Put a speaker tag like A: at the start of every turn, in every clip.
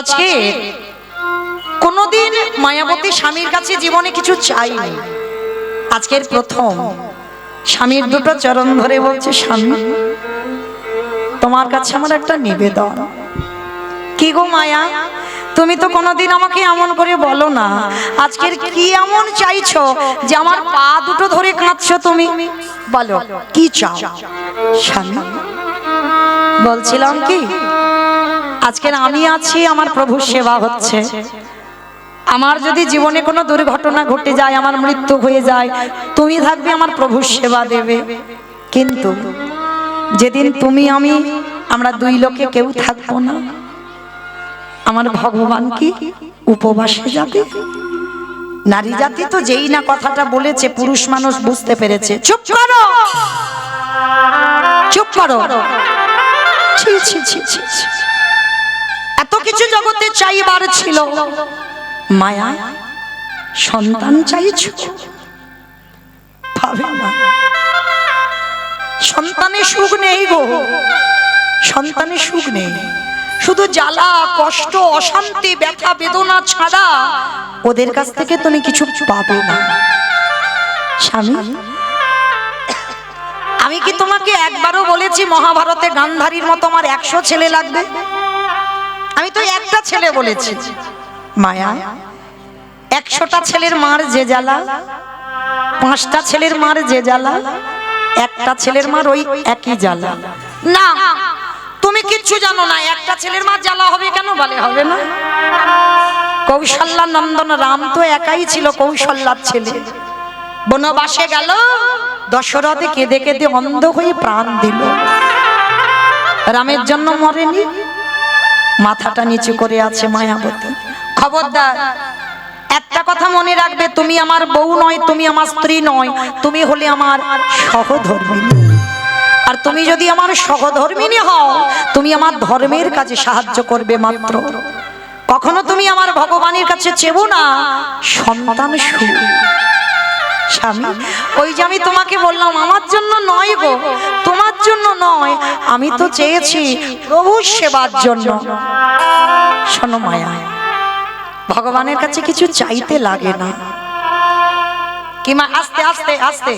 A: আজকে কোনদিন মায়াবতী স্বামীর কাছে জীবনে কিছু চাইনি, আজকের প্রথম স্বামীর দুটো চরণ ধরে বলছে, স্বামী তোমার কাছে আমার একটা নিবেদন। কি গো মায়া, তুমি তো কোনোদিন আমাকে এমন করে বলো না, আজকের কি এমন চাইছো যে আমার পা দুটো ধরে কাঁদছো? তুমি বলো কি চাও? স্বামী বলছিলাম কি, আজকের আমি আছি, আমার প্রভুর সেবা হচ্ছে, আমার যদি জীবনে কোনো দুর্ঘটনা ঘটে যায়, আমার মৃত্যু হয়ে যায়, তুমি থাকবে আমার প্রভুর সেবা দেবে। কিন্তু যেদিন তুমি আমি আমরা দুই লোকে কেউ থাকবো না, আমার ভগবান কি উপবাসে যাবে? নারী জাতি তো যেই না কথাটা বলেছে, পুরুষ মানুষ বুঝতে পেরেছে। চুপ করো, চুপ করো। ছি ছি ছি ছি, এত কিছু জগতে চাইবার ছিল, মায়া সন্তান চাইছ? ভাবে না, সন্তানের সুখ নেই গো, সন্তানের সুখ নেই, শুধু জ্বালা কষ্ট অশান্তি ব্যথা বেদনা ছাড়া ওদের কাছ থেকে তুমি কিছু পাবে না। স্বামী আমি কি তোমাকে একবারও বলেছি মহাভারতে গান্ধারীর মতো আমার 100 ছেলে লাগবে? আমি তো একটা ছেলে বলেছি। মায়া 100টা ছেলের মার যে জ্বালা, 5টা ছেলের মার যে জ্বালা, একটা ছেলের মার ওই একই জ্বালা। না তুমি কিচ্ছু জানো না, একটা ছেলের মার জ্বালা হবে কেন? বলে হবে না। কৌশল্যা নন্দন রাম তো একাই ছিল, কৌশল্যার ছেলে। বনবাসে গেল, দশরথে কেঁদে কেঁদে অন্ধ হয়ে প্রাণ দিল। রামের জন্য মরেনি, মাথাটা নিচু করে আছে মায়াবতী। খবরদার, একটা কথা মনে রাখবে, তুমি আমার বউ নয়, তুমি আমার স্ত্রী নয়, তুমি হলে আমার সহধর্মিণী। আর তুমি যদি আমার সহধর্মিণী হও, তুমি আমার ধর্মের কাজে সাহায্য করবে মাত্র। কখনো তুমি আমার ভগবানের কাছে চেবো না সন্তান সুখ। স্বামী ওই যে আমি তোমাকে বললাম, আমার জন্য নয় গো, তোমার জন্য নয়, আমি তো চেয়েছি প্রভুর সেবার জন্য। শোনো মায়া, ভগবানের কাছে কিছু চাইতে লাগে না। কি মা, আস্তে আস্তে আস্তে।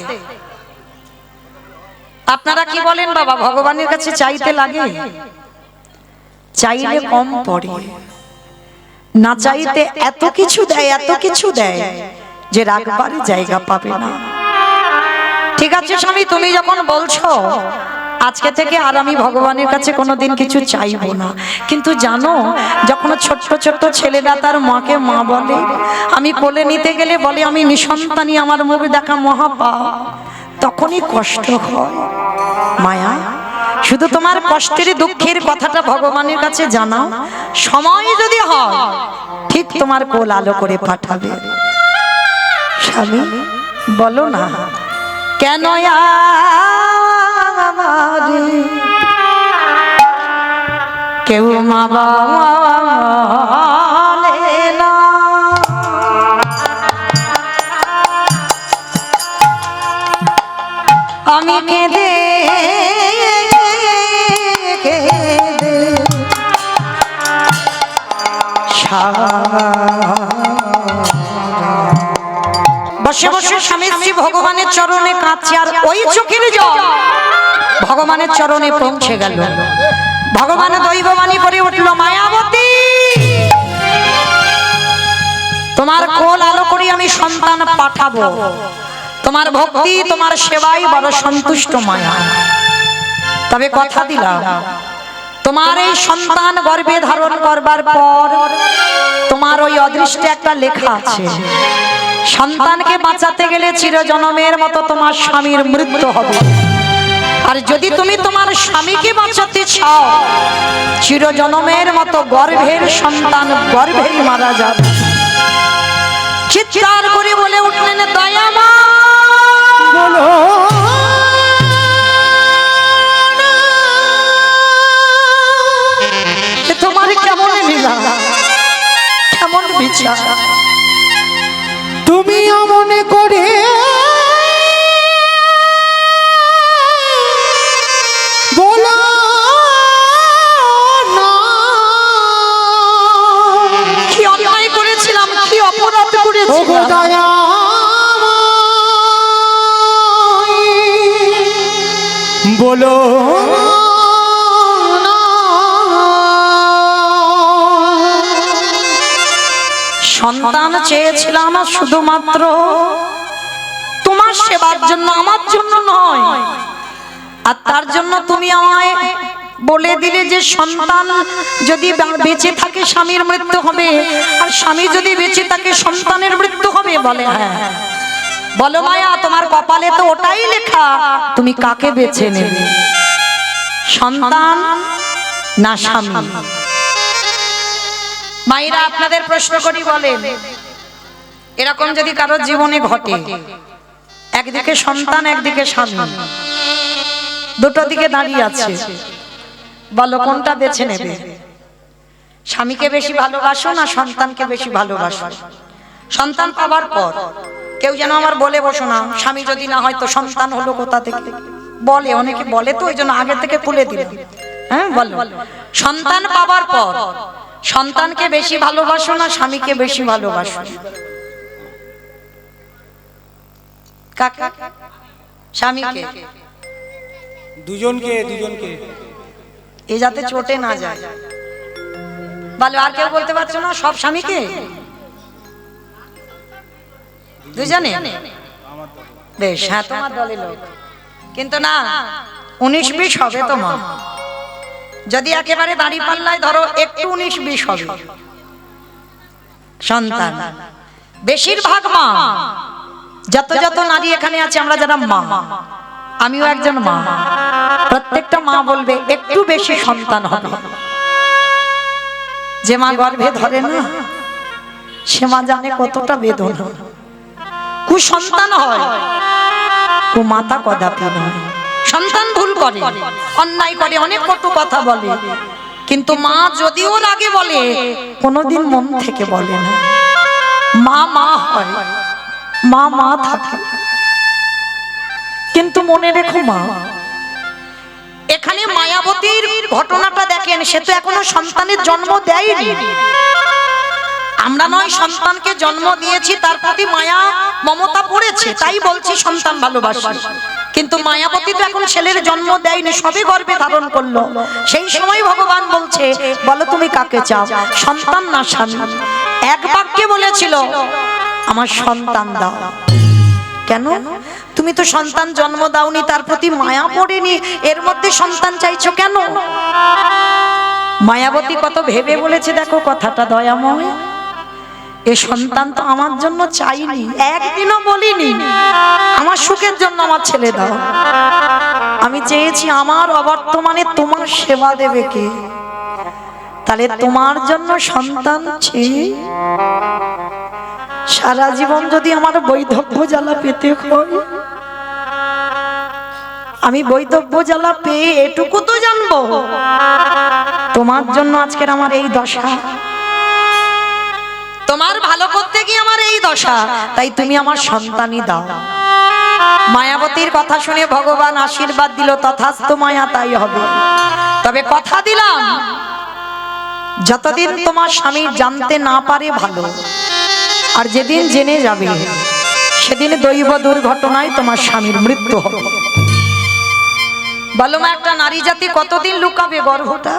A: আপনারা কি বলেন বাবা, ভগবানের কাছে চাইতে লাগে? চাইলে কম পড়ে, না চাইতে এত কিছু দেয়, এত কিছু দেয় যে রাখবার জায়গা পাবে না। ঠিক আছে স্বামী, তুমি যখন বলছো, আজকে থেকে আর আমি ভগবানের কাছে কোনোদিন কিছু চাইবো না। কিন্তু জানো, যখন ছোট্ট ছোট্ট ছেলেরা তার মাকে মা বলে, আমি কোলে নিতে গেলে বলে আমি নিঃসন্তানী, আমার মুখ দেখা মহাপাপ, তখনই কষ্ট হয়। মায়া শুধু তোমার কষ্টের দুঃখের কথাটা ভগবানের কাছে জানাও, সময় যদি হয় ঠিক তোমার কোল আলো করে পাঠাবে। স্বামী বলো না কেন কেউ মা বলে না, আমি কেঁদে কেঁদে বসে বসে স্বামী স্ত্রী ভগবানের চরণে কাঁদছে, আর ওই চোখের জল ভগবানের চরণে পৌঁছে গেল। ভগবান দৈববাণী করে উঠল, মায়াবতী তোমার কোল আলো করে আমি সন্তান পাঠাবো, তোমার ভক্তি তোমার সেবায় বড় সন্তুষ্ট মায়া। তবে কথা দিলাম, তোমার এই সন্তান গর্ভে ধারণ করবার পর তোমার ওই অদৃষ্টে একটা লেখা আছে, সন্তানকে বাঁচাতে গেলে চিরজনমের মতো তোমার স্বামীর মৃত্যু হবে। আর যদি তুমি তোমার স্বামীকে বাঁচাতে চাও, চিরজনমের মতো গর্ভের সন্তান গর্ভেই মারা যাবে। চিৎকার করে বলে উঠলেন, দয়ামা বলো তোমার কেমন লীলা, কেমন বিচার,
B: তুমি মনে করে বলো না
A: হলো সন্তান চেয়েছিলাম শুধুমাত্র তোমার সেবার জন্য, আমার জন্য নয়। আর তার জন্য তুমি আমায় বলে দিলে যে সন্তান যদি বেঁচে থাকে স্বামীর মৃত্যু হবে, আর স্বামী যদি বেঁচে থাকে সন্তানের মৃত্যু হবে। বলে হ্যাঁ। বলো মায়া, তোমার কপালে তো ওটাই লেখা, তুমি কাকে বেছে নেবে, সন্তান না স্বামী? মায়েরা আপনাদের প্রশ্ন করি, বলেন এরকম যদি কারোর জীবনে ঘটে, একদিকে সন্তান একদিকে স্বামী, দুটো দিকে দাঁড়িয়ে আছে, বলো কোনটা বেছে নেবে? স্বামীকে বেশি ভালোবাসো না সন্তানকে বেশি ভালোবাসো? সন্তান পাওয়ার পর কেউ যেন আমার বলে বসো না, স্বামী যদি না হয় তো সন্তান হলো কোথা থেকে? বলে, অনেকে বলে, তো ওই জন্য আগে থেকে খুলে দিলে। হ্যাঁ বলো, সন্তান পাওয়ার পর সন্তানকে বেশি ভালোবাসো না স্বামীকে বেশি ভালোবাসো? কাকা স্বামীকে?
B: দুজনকে
A: এ যাতে চোটে না যায়। বলো, আর কেউ বলতে পারছো না? সব স্বামীকে? দুজনে? বেশ, হ্যাঁ তোমার দলের লোক। কিন্তু না, 19-20 হবে তোমার। যদি একেবারে দাড়ি পাল্লায় ধরো, একটু 19-20 হবে সন্তান। বেশিরভাগ মা, যত যত নারী এখানে আছে, আমরা যারা মা, আমিও একজন মা, প্রত্যেকটা মা বলবে একটু বেশি সন্তান হবে। যে মা গর্ভে ধরে না, সে মা জানে কতটা বেদনা। কুসন্তান হয়, কুমাতা কদাপি নয়। সন্তান ভুল করে, অন্যায় করে, অনেক কটু কথা বলে, কিন্তু মা যদিও রাগে বলে, কোনোদিন মন থেকে বলে না। মা মা হয়, মা মা থাকে। কিন্তু মনে রেখো মা, এখানে মায়াবতীর ঘটনাটা দেখেন, সে তো এখনো সন্তানের জন্ম দেয়নি। আমরা নয় সন্তানকে জন্ম দিয়েছি, তার প্রতি মায়া মমতা পড়েছে, তাই বলছি সন্তান ভালোবাসি। কিন্তু মায়াবতী তো এখন ছেলের জন্ম দেয়নি, সবে গর্ভে ধারণ করলো। সেই সময় ভগবান বলছে, বলো তুমি কাকে চাও, সন্তান না স্বামী? এক বাক্যে বলেছিল, আমার সন্তান দাও। কেন? তুমি তো সন্তান জন্ম দাওনি, তার প্রতি মায়া পড়েনি, এর মধ্যে সন্তান চাইছো কেন? মায়াবতী কত ভেবে বলেছে, দেখো কথাটা দয়াময়। এ সন্তান তো আমার জন্য চাইনি, একদিনও বলিনি আমার সুখের জন্য আমার ছেলে দাও। আমি চেয়েছি আমার অবর্তমানে তোমার সেবা দেবে কে? তাহলে তোমার জন্য সন্তান চেয়ে সারা জীবন যদি আমার বৈধব্য জ্বালা পেতে হয়, আমি বৈধব্য জ্বালা পেয়ে এটুকু তো জানবো, তোমার জন্য আজকের আমার এই দশা, তোমার ভালো করতে গিয়ে আমার এই দশা, তাই তুমি আমার সন্তানই দাও। মায়াবতীর কথা শুনে ভগবান আশীর্বাদ দিল, তথাস্তু মায়া, তাই হবে। তবে কথা দিলাম, যতদিন তোমার স্বামী জানতে না পারে ভালো, আর যেদিন জেনে যাবে সেদিন দৈব দুর্ঘটনায় তোমার স্বামীর মৃত্যু হবে। বলো মা, একটা নারী জাতি কতদিন লুকাবে গর্ভটা?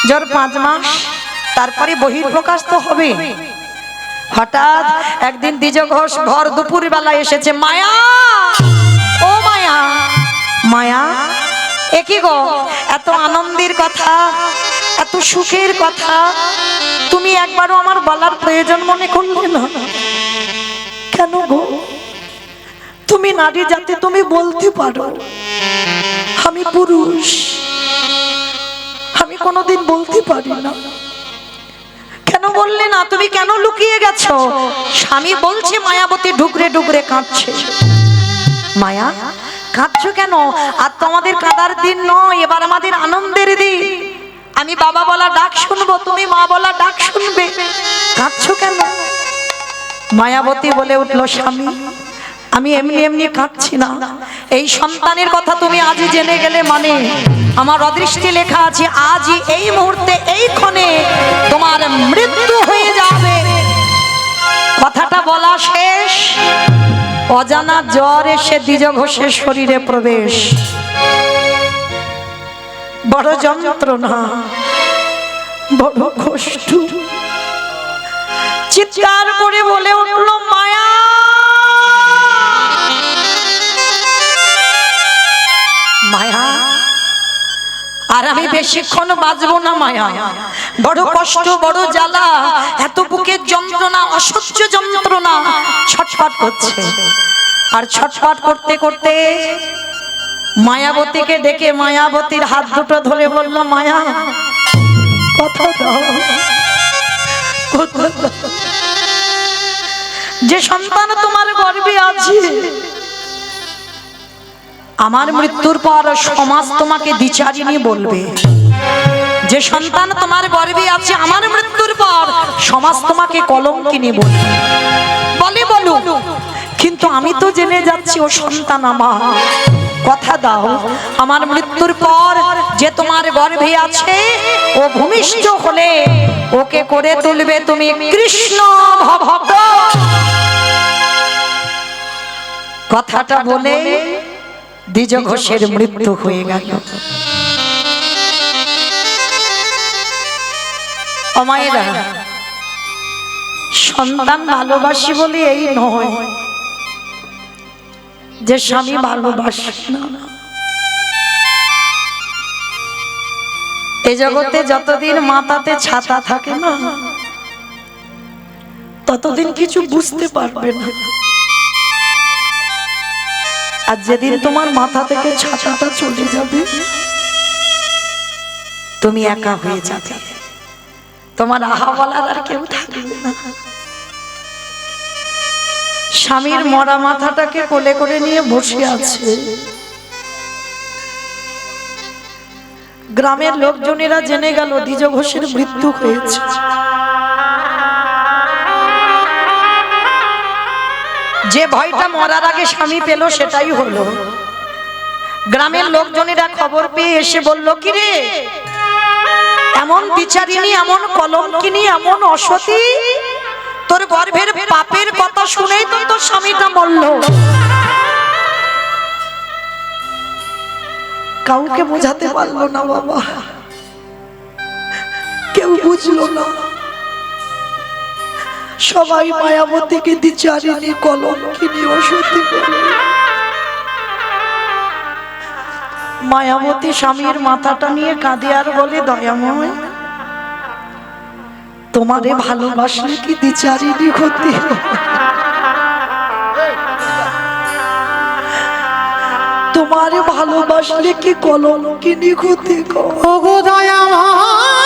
A: জ্বর 5 মাস, তারপরে বহির্প্রকাশ তো হবে। হঠাৎ একদিন দ্বিজ ঘোষ ভর দুপুর বেলা এসেছে, মায়া, ও মায়া, মায়া এ কি গো, এত আনন্দের কথা, এত সুখের কথা তুমি একবারও আমার বলার প্রয়োজন মনে করলে না? কেন গো? তুমি নারী জাতি, তুমি বলতে পারো, আমি পুরুষ, আমি কোনোদিন বলতে পারি না। কেন বললে না? তুমি কেন লুকিয়ে গেছো? স্বামী বলছে, মায়াবতী ডুগরে ডুগরে কাঁদছে। মায়া কাঁদছো কেন? আর তোমাদের কাঁদার দিন নয়, এবার আমাদের আনন্দের দিন। আমি বাবা বলা ডাক শুনবো, তুমি মা বলা ডাক শুনবে, কাঁদছো কেন? মায়াবতী বলে উঠলো, স্বামী আমি এমনি এমনি কাঁদছি না, এই সন্তানের কথা তুমি আজই জেনে গেলে মানে আমার অদৃষ্টে লেখা আছে, আজই এই মুহূর্তে এই ক্ষণে তোমার মৃত্যু হয়ে যাবে। কথাটা বলা শেষ, অজানা জ্বর এসে দ্বিজ ঘোষের শরীরে প্রবেশ। বড় যন্ত্রণা, বড় কষ্ট। চিৎকার করে বলে উঠল, মায়া, মায়া, আর আমি বেশিক্ষণ বাঁচবো না মায়া। বড় কষ্ট, বড় জ্বালা, এত বুকের যন্ত্রণা, অসহ্য যন্ত্রণা, ছটফট করছে। আর ছটফট করতে করতে মায়াবতীকে ডেকে মায়াবতীর হাত দুটো ধরে বলল, মায়া, কথা দাও, কথা দাও। যে সন্তান তোমার গর্ভে আছে, আমার মৃত্যুর পর সমাজ তোমাকে দ্বিচারিণী বলবে। যে সন্তান তোমার গর্ভে আছে, আমার মৃত্যুর পর সমাজ তোমাকে কলঙ্কিনী বলবে। বলে বলুক, কিন্তু আমি তো জেনে যাচ্ছি ও সন্তান আমার। কথা দাও, আমার মৃত্যুর পর যে তোমার গর্ভে আছে, ও ভূমিষ্ঠ হলে ওকে করে তুলবে তুমি কৃষ্ণ ভক্ত। কথাটা বলে দ্বিজ ঘোষের মৃত্যু হয়ে গেল। ও মায়েরা, সন্তান ভালোবাসি বলে এই নয় যে স্বামী ভালোবাসে না। এই জগতে যতদিন মাথাতে ছাতা থাকে না, ততদিন কিছু বুঝতে পারবে না। আর যেদিন তোমার মাথা থেকে ছাতাটা চলে যাবে, তুমি একা হয়ে যাবে, তোমার আহা বলার আর কেউ থাকবে না। স্বামীর মরা মাথাটাকে কোলে করে নিয়ে বসে আছে। গ্রামের লোকজনেরা জেনে গেল দ্বিজ ঘোষের মৃত্যু হয়েছে। যে ভয়টা মরার আগে স্বামী পেল, সেটাই হলো। গ্রামের লোকজনেরা খবর পেয়ে এসে বলল, কি রে, এমন বিচারিণী, এমন কলঙ্কিনী, এমন অসতী, তোর গর্ভের পাপের কথা শুনেই তো তোর স্বামীটা মরল। কাউকে বোঝাতে পারলো না বাবা, কেউ বুঝলো না। সবাই মায়াবতীকে দ্বিচারিণী, কলঙ্কিনী, অসতী বলে। মায়াবতী স্বামীর মাথাটা নিয়ে কাঁদে আর বলে, দয়াময়, তোমারে ভালোবাসলে কি দ্বিচারিণী হতে? তোমারে ভালোবাসলে কি কলঙ্কিনী হতে? ওগো দয়াময়,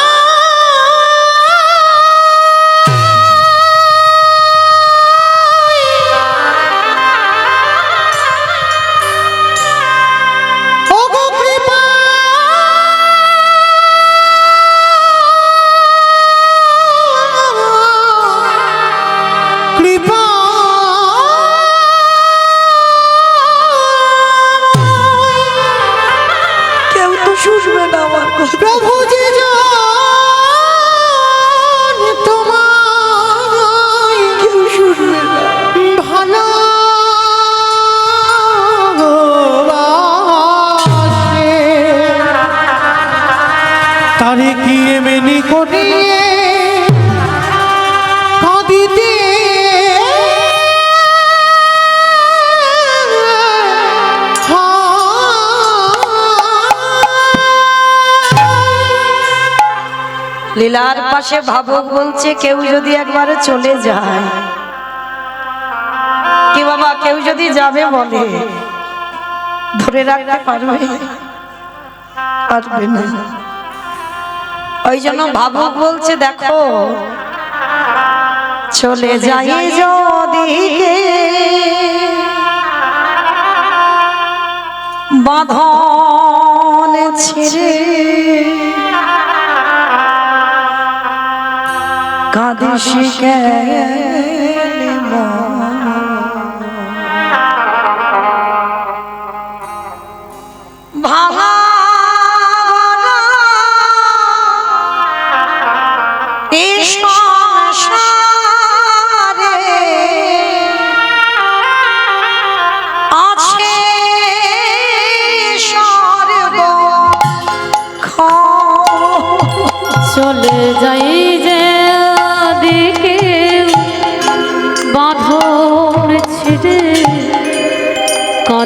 A: প্রভু যে তোমায় কেউ শুনবে না, ভালোবাসে তারে কি এমনি করিয়ে কাঁদিতে লীলার পাশে ভাবুক বলছে, কেউ যদি একবারে চলে যায়, কি বাবা, কেউ যদি যাবে বলে, ধরে রাখতে পারবে? পারবে না। ওই জন্য ভাবুক বলছে, দেখো চলে যাই যদি বাঁধন ছেড়ে, কাঁদিস কেন ভাঙা আছে স্বর্গ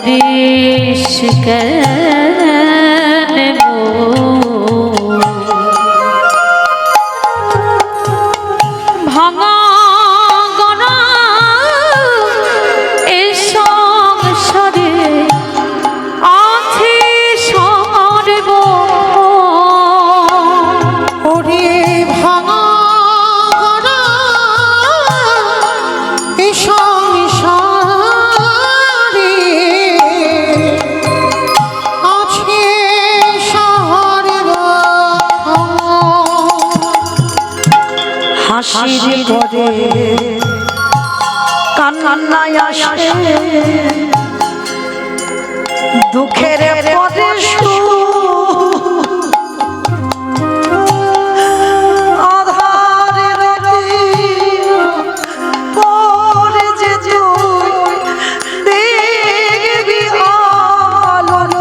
B: করিস কেন ভাঙা গড়া এ সংসারে আছে সর্ব
A: ওরে ভাঙা গড়া এ সংসারে আছে সর্ব হাসির পরে কান্নায় আসে দুঃখের পরে আধারের পরে যে তুই দেখবি আলোর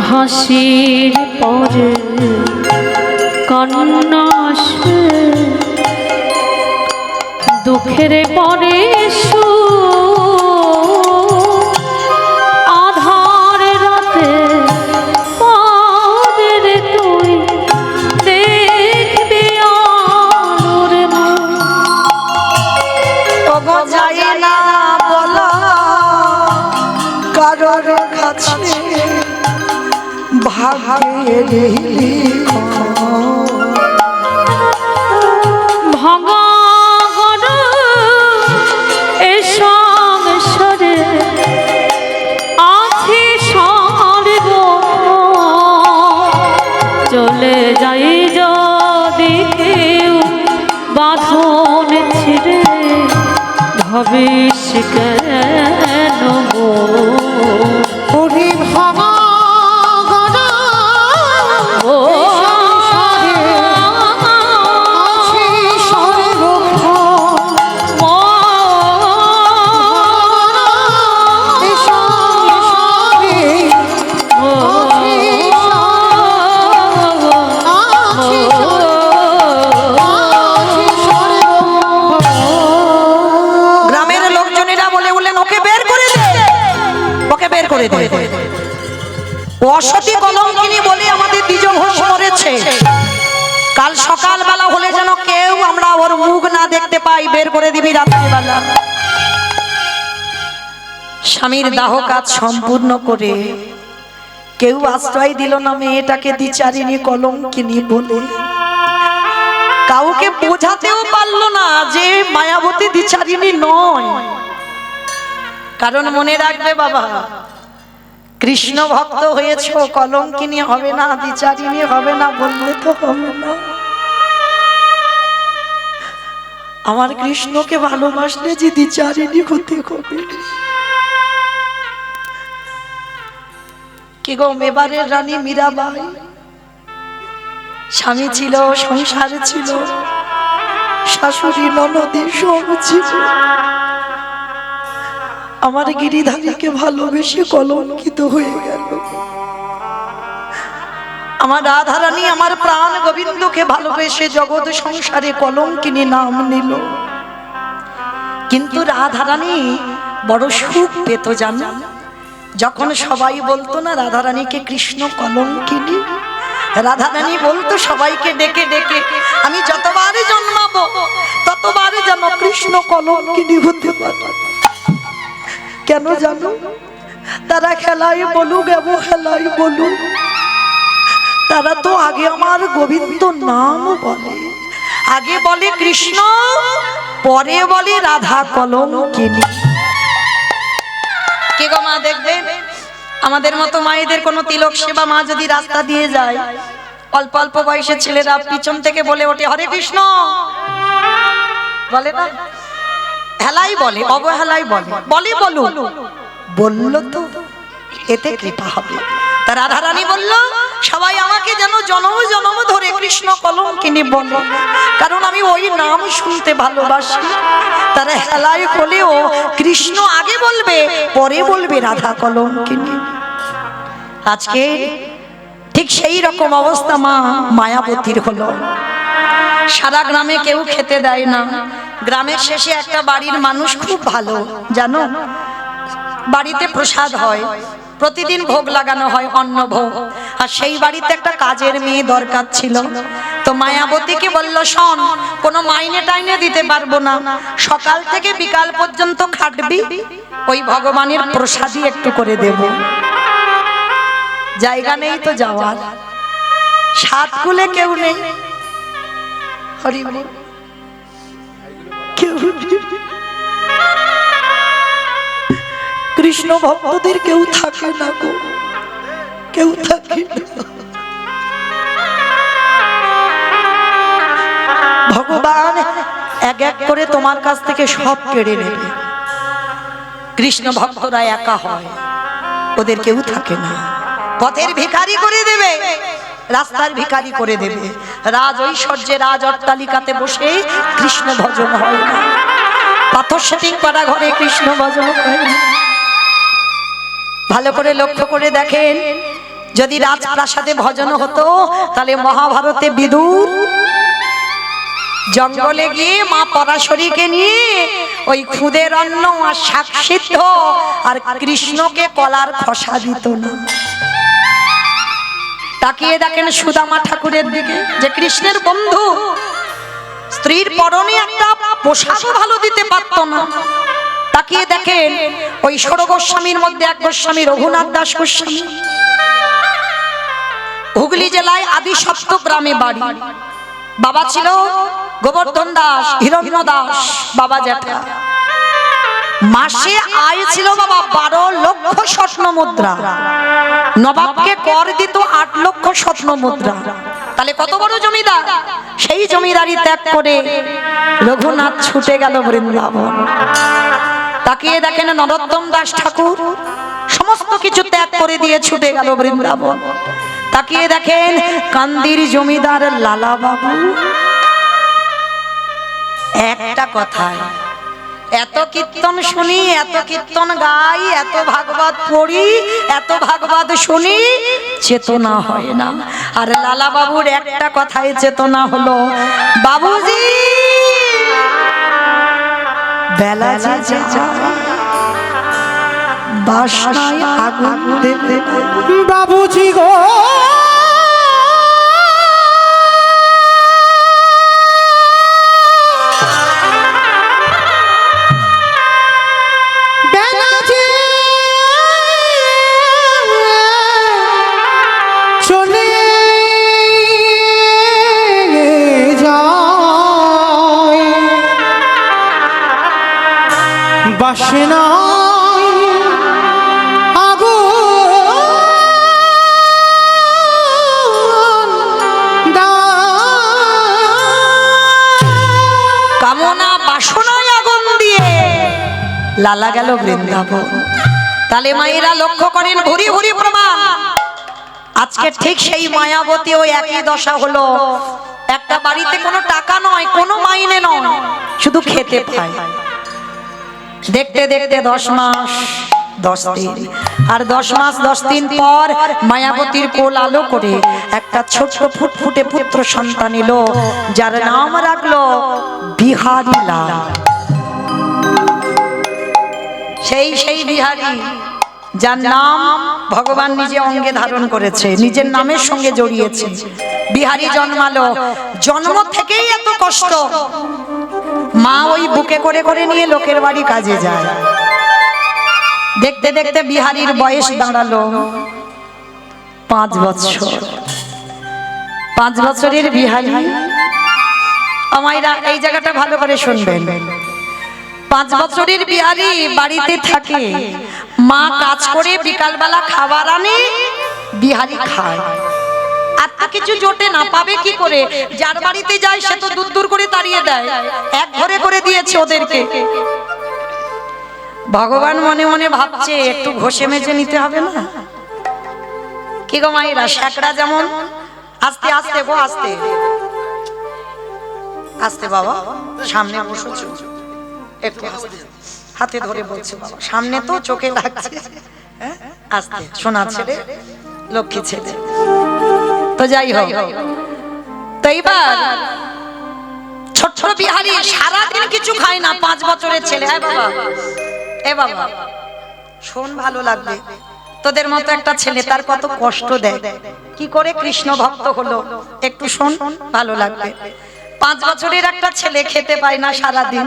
B: হাসির পরে কান্না আসে দুঃখের পরে আধার রাতে পরের তুই দেখবি আলোর
A: তবু যায় না বলা কারোর কাছে ভাগ্যের
B: ভাঙা গড়া এ সংসারে আছে সর্ব চলে যাই যদি কেউ বাঁধন ছিঁড়ে ভাবিস কেন
A: ওরে ভাঙা গড়া
B: ও
A: আছে সর্বক্ষণ এ সংসারে আছে গ্রামের লোকজনেরা বলে বললেন ওকে বের করে দে, ওকে বের করে দে। অসতী কলঙ্কিনী বলে আমাদের দ্বিজ ঘোষ মরেছে। কাল সকালবেলা হলে যেন কেউ আমরা ওর মুখ না দেখতে পাই, বের করে দিবি রাত্রিবেলা। স্বামীর দাহ কাজ সম্পূর্ণ করে কেউ আশ্রয় দিল না মেয়েটাকে দ্বিচারিণী কলঙ্কিনী বলে। কাউকে বোঝাতেও পারলো না যে মায়াবতী দ্বিচারিণী নয়। কারণ মনে রাখবে বাবা, কৃষ্ণ ভক্ত হয়েছ, কলঙ্কিনী হবে না, দ্বিচারিণী হবে না বললে তো হবে না। আমার কৃষ্ণকে ভালোবাসলে যে দ্বিচারিণী হতে হবে। কি গো, মেবারের রানী মীরাবাই স্বামী ছিল, সংসার ছিল, শাশুড়ি ননদী সব ছিল। আমার গিরিধারীকে ভালোবেসে কলঙ্কিত হয়ে গেল। আমার রাধারানী আমার প্রাণ গোবিন্দকে ভালোবেসে জগৎ সংসারে কলঙ্কিনী নাম নিল। কিন্তু রাধারানী বড় সুখ পেত জানো, যখন সবাই বলতো না রাধারানীকে কৃষ্ণ কলঙ্কিনী, রাধারানী বলতো সবাইকে ডেকে ডেকে, আমি যতবারই জন্মাবো ততবারই যেন কৃষ্ণ কলঙ্কিনী হতে পারে। কেন জানো? তারা খেলাই বলুক অবহেলাই বলুক, তারা তো আগে আমার গোবিন্দ নাম বলে, আগে বলে কৃষ্ণ, পরে বলে রাধা কলঙ্কিনী। কে গো মা, দেখবে আমাদের মতো মায়েদের কোনো তিলক সেবা মা যদি রাস্তা দিয়ে যায়, অল্প অল্প বয়সের ছেলেরা পিছন থেকে বলে ওঠে হরে কৃষ্ণ, বলে না? হেলাই বলে, অবহেলাই বলে, বলে বলু, বললো তো এতে কৃপা হবে। তা রাধারানী বলল সবাই আমাকে যেন জনম জনম ধরে কৃষ্ণ কলঙ্কিনী বলে, কারণ আমি ওই নাম শুনতে ভালোবাসি। তারা হেলায় বলেও কৃষ্ণ আগে বলবে, পরে বলবে রাধা কলঙ্কিনী। আজকে ঠিক সেই রকম অবস্থা মা মায়াবতীর হলো। সারা গ্রামে কেউ খেতে দেয় না। গ্রামের শেষে একটা বাড়ির মানুষ খুব ভালো জানো, বাড়িতে প্রসাদ হয়, প্রতিদিন ভোগ লাগানো হয়, অন্ন ভোগ। আর সেই বাড়িতে একটা কাজের মেয়ে দরকার ছিল। তো মায়াবতীকে বলল, শোন, কোনো মাইনে টাইনে দিতে পারবো না, সকাল থেকে বিকাল পর্যন্ত খাটবি, ওই ভগবানের প্রসাদই একটু করে দেব। জায়গা নেই তো যাওয়ার, সাত কুলে কেউ নেই, হরি বল, কেউ নেই। কৃষ্ণ ভক্তদের কেউ থাকে না গো, কেউ থাকে না। ভগবান এক এক করে তোমার কাছ থেকে সব কেড়ে নেবে। কৃষ্ণ ভক্তরা একা হয়, ওদের কেউ থাকে না। পথের ভিখারি করে দেবে, রাস্তার ভিখারি করে দেবে। রাজ ঐশ্বর্যে, রাজ অট্টালিকাতে বসে কৃষ্ণ ভজন হয় না, পাথর সেটিং করা ঘরে কৃষ্ণ ভজন হয় না। ভালো করে লক্ষ্য করে দেখেন, যদি রাজপ্রাসাদে ভজন হতো, তাহলে মহাভারতে বিদুর জঙ্গলে গিয়ে মা পরাশরীকে নিয়ে ওই খুদের অন্ন আর শাক সিদ্ধ আর কৃষ্ণকে কলার খসা দিত না। তাকিয়ে দেখেন সুদামা ঠাকুরের দিকে, যে কৃষ্ণের বন্ধু, স্ত্রীর পরনে একটা পোশাকও ভালো দিতে পারত না। তাকিয়ে দেখেন ওই ষোড় গোস্বামীর মধ্যে এক গোস্বামী রঘুনাথ দাস গোস্বামী, হুগলি জেলায় আদি সপ্ত গ্রামে বাড়ি। বাবা ছিল গোবর্ধন দাস, হিরণ্য দাস বাবা জ্যাঠা। মাসে আয় ছিল বাবা 12 লক্ষ স্বর্ণ মুদ্রা, নবাবকে কর দিত 8 লক্ষ স্বর্ণ মুদ্রা। তাহলে কত বড় জমিদার। সেই জমিদারি ত্যাগ করে রঘুনাথ ছুটে গেল বৃন্দাবন। তাকিয়ে দেখেন নরোত্তম দাস ঠাকুর সমস্ত কিছু ত্যাগ করে দিয়ে ছুটে গেল বৃন্দাবন। তাকিয়ে দেখেন কান্দির জমিদার লালা বাবু, একটা কথায় এত কীর্তন শুনি, এত কীর্তন গাই, এত ভাগবত পড়ি, এত ভাগবত শুনি, চেতনা হয় না। আর লালা বাবুর একটা কথায় চেতনা হলো, বাবুজি বেলা যে যায়, বাসনায় আগুন দেবে বাবুজি গো।
C: বাসনা
A: কামনা বাসনায় আগুন দিয়ে লালা গেল বৃন্দাবন। তাহলে মায়েরা লক্ষ্য করেন, ভুরি ভুরি প্রমাণ। আজকে ঠিক সেই মায়াবতী ওই একই দশা হলো। একটা বাড়িতে কোনো টাকা নয়, কোনো মাইনে নয়, শুধু খেতে পায়। দেখতে দেখতে 10 মাস 10 দিন, আর 10 মাস 10 দিন পর মায়াবতীর কোল আলো করে একটা ছোট ফুটফুটে পুত্র সন্তান এলো, যার নাম রাখলো বিহারী লাল। সেই বিহারী, যার নাম ভগবান নিজে অঙ্গে ধারণ করেছে, নিজের নামের সঙ্গে জড়িয়েছে। বিহারী জন্মালো, জন্ম থেকেই এত কষ্ট। মা ওই বুকে করে করে নিয়ে লোকের বাড়ি কাজে যায়। দেখতে দেখতে বিহারীর বয়স দাঁড়ালো 5 বছর। 5 বছরের বিহারী, আমায়রা এই জায়গাটা ভালো করে শুনবেন। 5 বছরের বিহারী বাড়িতে থাকে, মা কাজ করে বিকালবেলা খাবার আনে, বিহারী খায়। আর কিছু জোটে না, পাবে কি করে? যার বাড়িতে যায় সে তো দূর দূর করে তাড়িয়ে দেয়, এক ঘরে করে দিয়েছে ওদেরকে। ভগবান মনে মনে ভাবছে, একটু ঘষে মেজে নিতে হবে না? কি গো মায়েরা, শ্যাকরা যেমন আস্তে আস্তে গো, আস্তে আস্তে বাবা, সামনে বসেছো একটু আস্তে, হাতে ধরে বলছে বাবা, সামনে তো চোখে লাগছে, আস্তে, সোনা ছেলে, লক্ষ্মী ছেলে। তো যাই হোক, তো এইবার ছোট বিহারী সারাদিন কিছু খায় না, 5 বছরের ছেলে। হ্যাঁ বাবা, এ বাবা, শোন, ভালো লাগবে। তোদের মতো একটা ছেলে তার কত কষ্ট দেয়, কি করে কৃষ্ণ ভক্ত হলো, একটু শোন, ভালো লাগবে। 5 বছরের একটা ছেলে খেতে পায় না সারা দিন,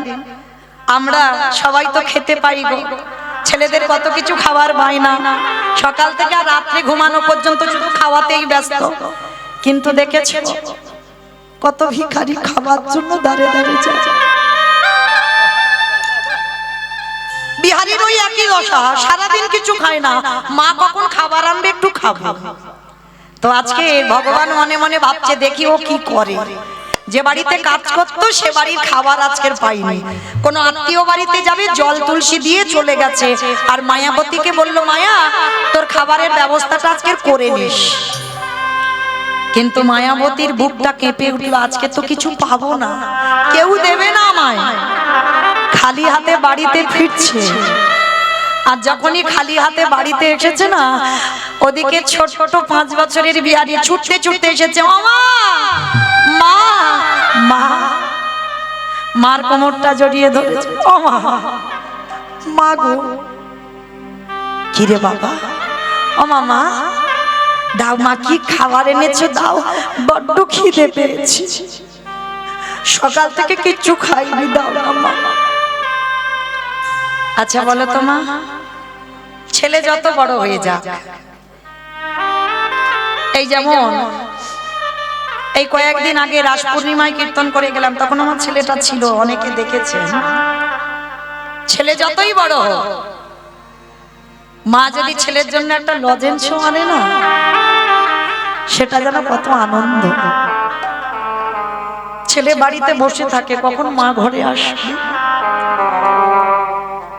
A: আমরা সবাই তো খেতে পাই গো। ছেলেদের কত কিছু খাবার বায়না, সকাল থেকে আর রাত্রে ঘুমানো পর্যন্ত শুধু খাওয়াতেই ব্যস্ত। কিন্তু দেখেছো কত ভিখারি খাবার জন্য দাঁড়ে দাঁড়িয়ে যায়। বিহারীর ওই একই দশা, সারাদিন কিছু খায় না, মা কখন খাবার আনবে একটু খাবো। তো আজকে ভগবান মনে মনে ভাবছে দেখি ও কি করে। যে বাড়িতে কাজ করতো সে বাড়ির খাবার আজকের পাইনি, কোন আত্মীয় বাড়িতে যাবে জল তুলসী দিয়ে চলে গেছে, আর মায়াবতীকে বলল মায়া তোর খাবারের ব্যবস্থাটা আজকের করে নিস। কিন্তু মায়াবতীর বুকটা কেঁপে উঠল, আজকে তো কিছু পাবো না, কেউ দেবে না আমায়, খালি হাতে বাড়িতে ফিরছে। আর যখনই খালি হাতে বাড়িতে এসেছে না, ওদিকে ছোট ছোট 5 বছরের বিহারি ছুটতে ছুটতে এসেছে, মামা মা মা, মার কোমরটা জড়িয়ে ধরেছে, ও মা মা গো, কি রে বাবা, ও মামা দাও, মা কি খাবার এনেছো দাও, বড্ড খিদে পেয়েছি, সকাল থেকে কিচ্ছু খাইনি, দাও না মা। আচ্ছা বলো তো মা, ছেলে যত বড় হয়ে যাক, এই যেমন এই কয়েকদিন আগে রাস পূর্ণিমায় কীর্তন করে গেলাম, তখন আমার ছেলেটা ছিল, অনেকে দেখেছেন, ছেলে যতই বড় হোক মা যদি ছেলের জন্য একটা লজেন্স আনে না, সেটা যেন কত আনন্দ। ছেলে বাড়িতে বসে থাকে কখন মা ঘরে আসবে।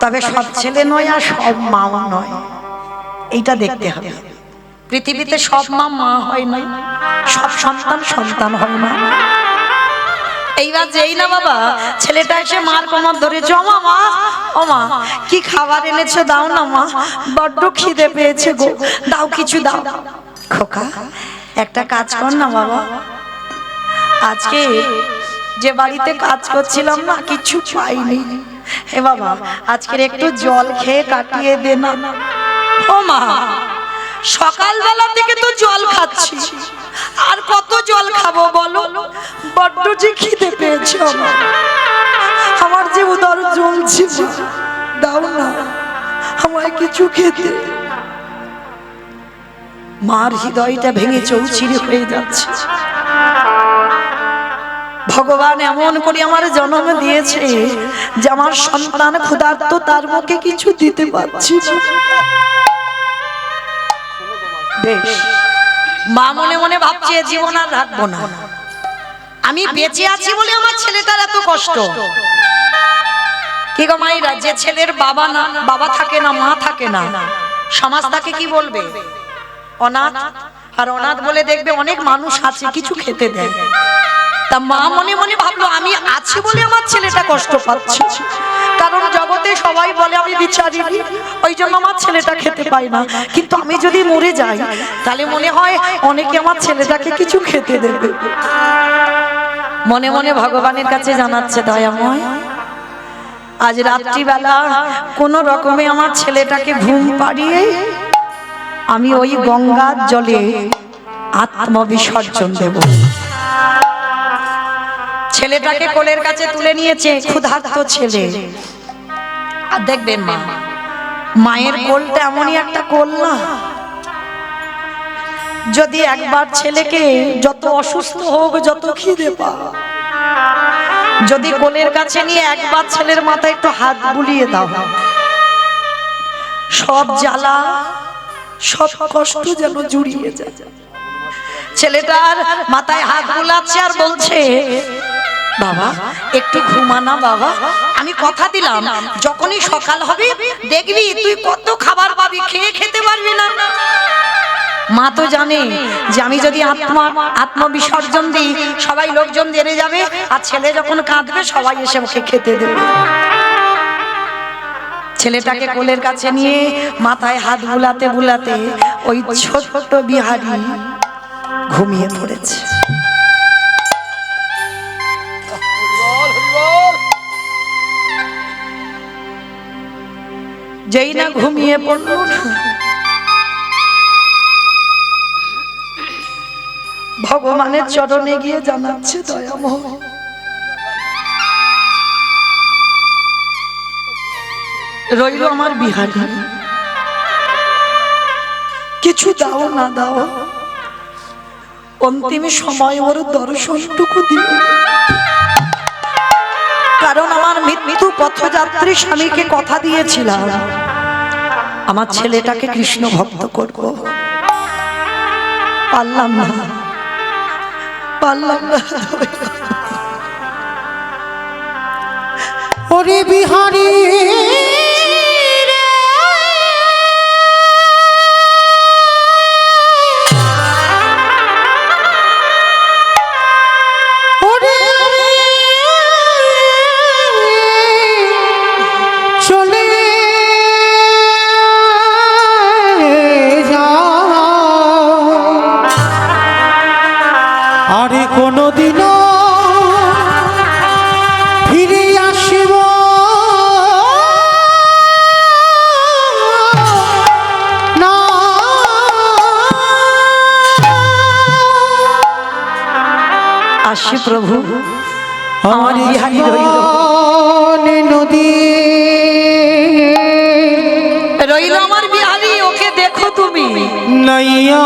A: তবে সব ছেলে নয় আর সব মাও নয়, এইটা দেখতে হবে। পৃথিবীতে সব মা মা হয় না, সব সন্তান সন্তান হয় না। এইবার যেই না বাবা ছেলেটা এসে মার কোমর ধরেছে, ও মা ও মা কি খাবার এনেছো দাও না মা, বড্ড খিদে পেয়েছে গো, দাও কিছু দাও। খোকা একটা কাজ কর না বাবা, আজকে যে বাড়িতে কাজ করছিলাম না কিছু পাইনি, হে বাবা আজকের একটু জল খেয়ে কাটিয়ে দে না। ও মা সকালবেলা থেকে তো জল খাচ্ছি, আর কত জল খাবো বলো, বড্ড যে খিদে পেয়েছে আমার, যে উদর জ্বলছে, দাও না আমায় কিছু খেতে। মার হৃদয়টা ভেঙে চৌচিরে হয়ে যাচ্ছে। ভগবান এমন করে আমার জন্ম দিয়েছে যে আমার সন্তান ক্ষুধার্ত, তার মুখে কিছু দিতে পারছি না। বেশ, মা মনে মনে ভাবছে জীবন আর রাখবো না, আমি বেঁচে আছি বলে আমার ছেলেটার এত কষ্ট। কি গো মায়েরা, যে ছেলের বাবা না, বাবা থাকে না, মা থাকে না, সমাজ তাকে কি বলবে? অনাথ। আর অনাথ বলে দেখবে অনেক মানুষ আছে কিছু খেতে দেয়। তা মা মনে মনে ভাবলো আমি আছি বলে আমার ছেলেটা কষ্ট পাচ্ছে, কারণ জগতে সবাই বলে আমি বিচারি, ওই জন্য আমার ছেলেটা খেতে পায় না। কিন্তু আমি যদি মরে যাই তাহলে মনে হয় অনেকে আমার ছেলেটাকে কিছু খেতে দেবে। মনে মনে ভগবানের কাছে জানাচ্ছে, দয়াময় আজ রাত্রিবেলা কোন রকমে আমার ছেলেটাকে ঘুম পাড়িয়ে আমি ওই গঙ্গার জলে আত্মবিসর্জন দেব। ছেলেটাকে কোলের কাছে তুলে নিয়েছে, ক্ষুধার্ত ছেলে। আর দেখবেন মা, মায়ের কোলটা এমনই একটা কোল না, যদি একবার ছেলেকে যত অসুস্থ হোক, যত খিদে পাক, যদি কোলের কাছে নিয়ে একবার ছেলের মাথায় একটু হাত বুলিয়ে দাও, সব জ্বালা সব কষ্ট যেন জুড়িয়ে যায়। ছেলেটার মাথায় হাত বুলাচ্ছে আর বলছে, বাবা একটু ঘুমানা বাবা, আমি কথা দিলাম যখনই সকাল হবে দেখবি তুই কত খাবার পাবি, খেয়ে খেতে পারবি না। মা তো জানে যে আমি যদি আত্মবিসর্জন দিই সবাই লোকজন জেনে যাবে, আর ছেলে যখন কাঁদবে সবাই এসে ওকে খেতে দেবে। ছেলেটাকে কোলের কাছে নিয়ে মাথায় হাত বুলাতে বুলাতে ওই ছোট্ট বিহারী ঘুমিয়ে পড়েছে। যেই না ঘুমিয়ে পড়ল ভগবানের চরণে গিয়ে জানাচ্ছে দয়াময় রইল আমার বিহারী, কিছু দাও না দাও, অন্তিম সময় ওর দর্শনটুকু দিও, কারণ আমার মৃত্যু পথযাত্রী স্বামীকে কথা দিয়েছিলাম আমার ছেলেটাকে কৃষ্ণ ভক্ত করব, পারলাম না পারলাম না।
C: ওরে বিহারী আরে কোনদিনও ফিরে আসিব না,
A: আসি প্রভু আমার বিহারী রইল
C: নদী
A: রইল আমার বিহারী, ওকে দেখো তুমি
C: নাইয়া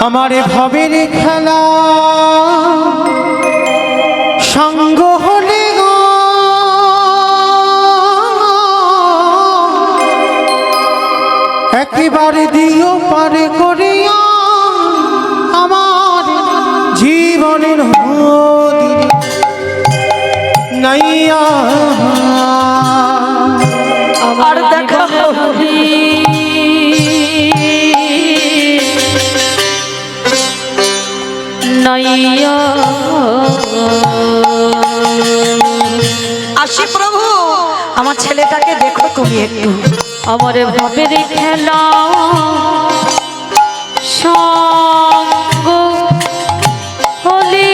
C: আমার ভবের খেলা সঙ্গ হলে গো একেবারে দিও পারে করিয়া আমার জীবনের নদী নাইয়া
A: আর দেখো
B: নাইয়া
A: আসি প্রভু আমার ছেলেটাকে দেখো তুমি একটু,
B: আমার ভাবের খেলা সঙ্গ হলি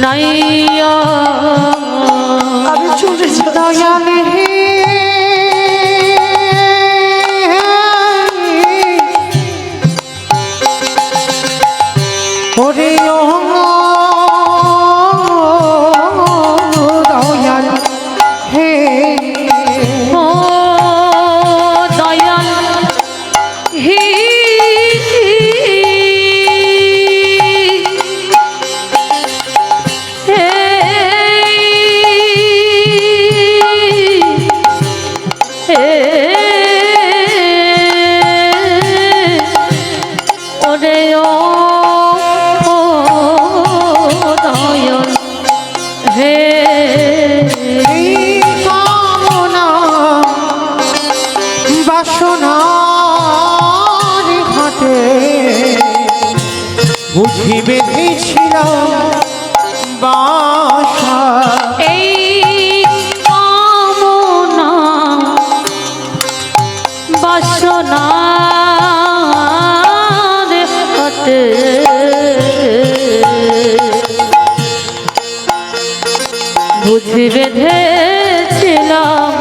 B: নাইয়া
A: আমি চলে যাই।
C: দয়াল হে ওরে ও দয়াল হে
B: ও দয়াল হি
C: বুঝি বেঁধেছিল বাসা
B: এই কামনা বাসনার হাতে বুঝি বেঁধেছিলাম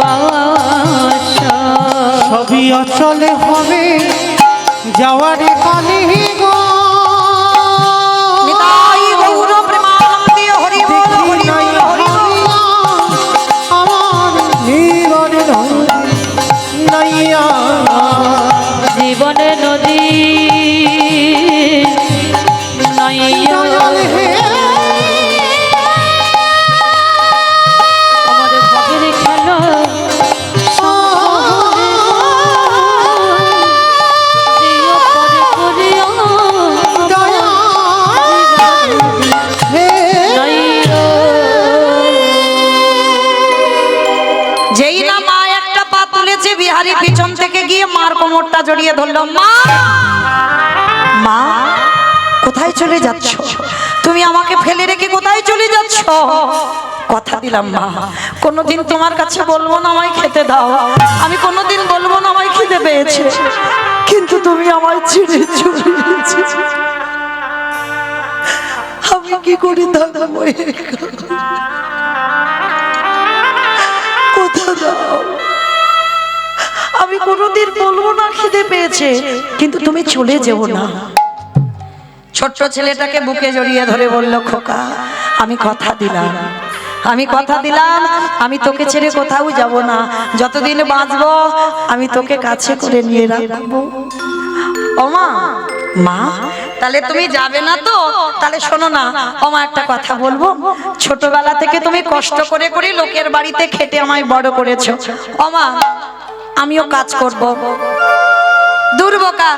B: বাসা,
C: সবই অচলে হবে যাওয়ারে কালে গো
A: নিতাই গৌর প্রেমানন্দে হরি বল হরি বল হরি বল।
C: আমার জীবন নাইয়া
B: জীবনে নদী নাইয়া
C: দয়াল হে
B: আমার ভাগের খেলা দিও পরে করি
A: পিছন থেকে গিয়ে মার কোমরটা জড়িয়ে ধরলো। মা, মা কোথায় চলে যাচ্ছ? তুমি আমাকে ফেলে রেখে কোথায় চলে যাচ্ছ? কথা দিলাম মা, কোনোদিন তোমার কাছে বলবো না আমায় খেতে দাও, আমি কোনোদিন বলবো না আমায় খিদে পেয়েছে, কিন্তু তুমি আমায় ছেড়ে চলে গেছো। আমি কি করি দাদা? কোথা দাও, আমি কোনোদিন বলবো না খিদে পেয়েছে, কিন্তু তুমি চলে যেও না। ছোট্ট ছেলেটাকে বুকে জড়িয়ে ধরে বলল, খোকা আমি কথা দিলাম, আমি কথা দিলাম, আমি তোকে ছেড়ে কোথাও যাব না, যতদিন বাঁচবো আমি তোকে কাছে করে নিয়ে রাখবো। ও মা, মা তাহলে তুমি যাবে না তো? তাহলে শোনো না ও মা, একটা কথা বলবো। ছোটবেলা থেকে তুমি কষ্ট করে করে লোকের বাড়িতে খেটে আমায় বড় করেছো। ও মা, আমিও কাজ করব। দুর্বোকা,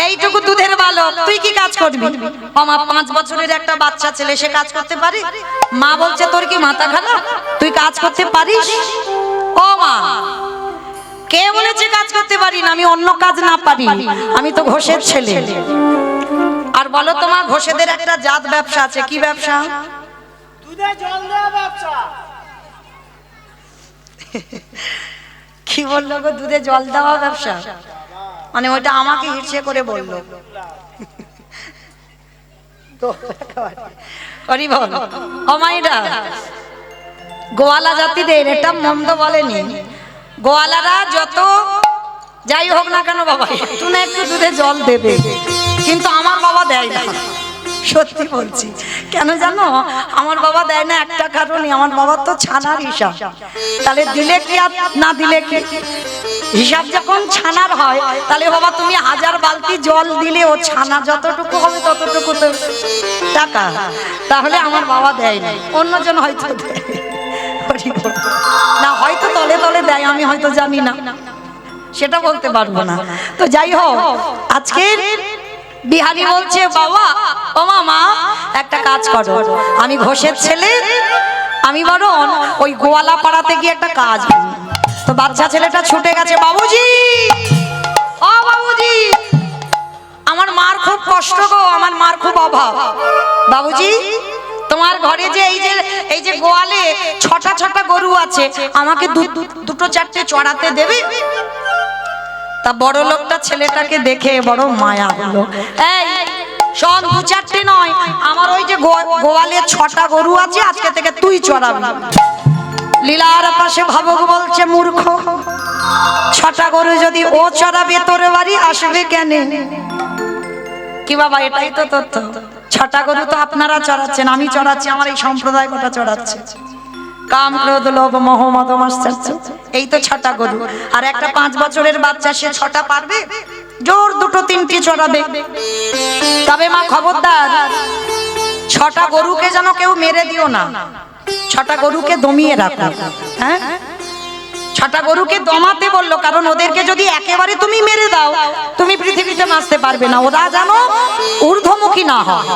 A: এইটুকু দুধের বালক তুই কি কাজ করবি? ও মা, 5 বছরের একটা বাচ্চা ছেলে, সে কাজ করতে পারে? মা বলছে তোর কি মাথা খারাপ, তুই কাজ করতে পারিস? ও মা, কে বলেছে কাজ করতে পারি না? আমি অন্য কাজ না পারি, আমি তো ঘোষের ছেলে। আর বলো তোমার ঘোষেদের একটা জাত ব্যবসা আছে, কি ব্যবসা?
C: দুধে জল দেওয়া ব্যবসা।
A: কি বললো গো? দুধে জল দেওয়া ব্যবসা? মানে ওইটা আমাকে হিসে করে বললো। হরি বল। ও মাইরা, গোয়ালা জাতিদের এটা মন্দ বলেনি। গোয়ালারা যত যাই হোক না কেন বাবা, একটু না একটু দুধে জল দেবে, কিন্তু আমার বাবা দেয় না। সত্যি বলছি। কেন জানো আমার বাবা দেয় না? একটা কারণে, আমার বাবা তো ছানার হিসাব। তাহলে দিলে কি আর না দিলে কি? হিসাব যখন ছানার হয়, তাহলে বাবা তুমি 1000 বালতি জল দিলে ও ছানা যতটুকু হবে ততটুকু তো টাকা। তাহলে আমার বাবা দেয় না, অন্যজন হয়তো দেয় না, হয়তো তলে তলে দেয়, আমি হয়তো জানি না, সেটা বলতে পারবো না। তো যাই হোক, আজকে বিহারী বলছে, বাবা ও মামা একটা কাজ করো, আমি ঘোষের ছেলে, আমি বরং ওই গোয়ালা পাড়াতে গিয়ে একটা কাজ। তো বাচ্চা ছেলেটা ছুটে গেছে, বাবুজি ও বাবুজি, আমার মার খুব কষ্ট গো, আমার মার খুব অভাব। বাবুজি তোমার ঘরে যে এই যে গোয়ালে 6টা গরু আছে, আমাকে দুটো 4টে চড়াতে দেবে? তা বড় লোকটা ছেলেটাকে দেখে বড় মায়া হলো। এই শোন, 2-4টে নয়, আমার ওই যে গোয়ালে 6টা গরু আছে, আজকে থেকে তুই চড়াবি। লীলার পাশে ভাবক বলছে, মূর্খ, 6টা গরু যদি ও চড়াবে তোর বাড়ি আসবে কেন? কি বাবা, এটাই তো তথ্য। 6টা গরু তো আপনারা চড়াচ্ছেন, আমি চড়াচ্ছি, আমার এই সম্প্রদায় গোটা চড়াচ্ছে। কাম ক্রোধ লোভ মোহ মদ মাশ্চর্য, এই তো 6টা গরু। আর একটা 5 বছরের বাচ্চা, সে 6টা পারবে? জোর 2-3টে চড়াবে। তবে মা খবরদার, 6টা গরুকে যেন কেউ মেরে দিও না, 6টা গরুকে দমিয়ে রাখো। হ্যাঁ, 6টা গরুকে দমাতে বললো, কারণ ওদেরকে যদি একেবারে তুমি মেরে দাও, তুমি পৃথিবীতে বাঁচতে পারবে না। ওরা যেন ঊর্ধ্বমুখী না হয়,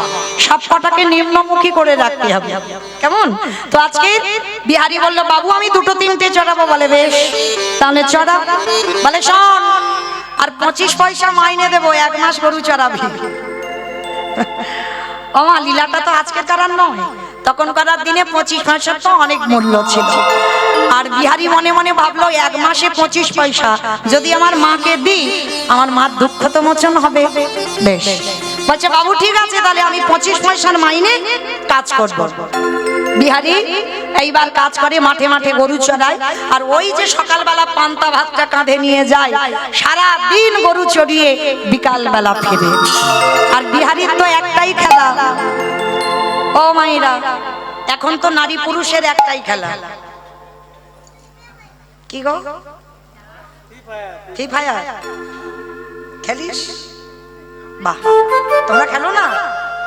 A: সব কটাকে নিম্নমুখী করে রাখতে হবে, কেমন? তো আজকে বিহারী বলল, বাবু আমি 2-3টে চড়াবো। বলে বেশ, তাহলে চড়া। বলে শোন, আর 25 পয়সা মাইনে দেবো, 1 মাস গরু চড়াবি। ও মা, লীলাটা তো আজকের আর নয়, তখনকার দিনে 25 পয়সার তো অনেক মূল্য ছিল। আর বিহারী মনে মনে ভাবলো, 1 মাসে 25 পয়সা যদি আমার মাকে দিই, আমার মার দুঃখ তো মোচন হবে। বেশ, বলছে বাবু ঠিক আছে, তাহলে আমি 25 পয়সার মাইনে কাজ করব। বিহারী এইবার কাজ করে, মাঠে মাঠে গরু চড়ায়। আর ওই যে সকালবেলা পান্তা ভাতটা কাঁধে নিয়ে যায়, সারা দিন গরু চড়িয়ে বিকাল বেলা ফিরে। আর বিহারীর তো একটাই খেলা, ও মাইরা, এখন তো নারী পুরুষের একটাই খেলা। কি গো? ফ্রি ফায়ার খেলিস? বাহ, তোমরা খেলো না?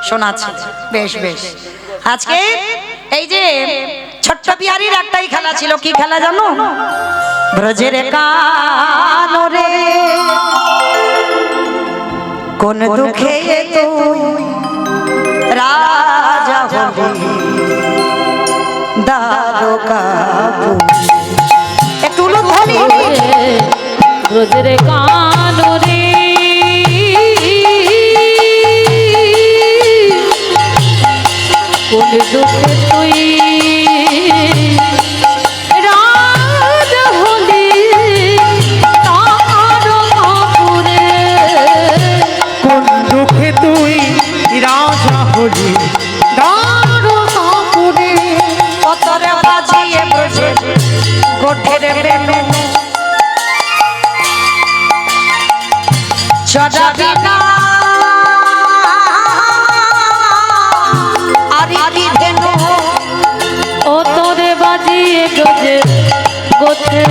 A: শোনাচ্ছে, বেশ বেশ। আজকে এই যে ছোট্ট বিহারীর একটাই খেলা ছিল, কি খেলা জানো? ব্রজের কানরে কোন দুঃখে তুই রাজা হলি দ্বারকা। একটু ধ্বনি
B: ব্রজের কানরে কোন দুঃখে তুই রাজ হলি তার মাপুরে
C: কোন দুঃখে তুই রাজা হলি দারুণাপুরে
A: অতরে বাজিয়ে ব্রজে গোঠের বেনু চড়াবি না আরি কি ধেনু
B: ও তোরে বাজিয়ে গজে গোথে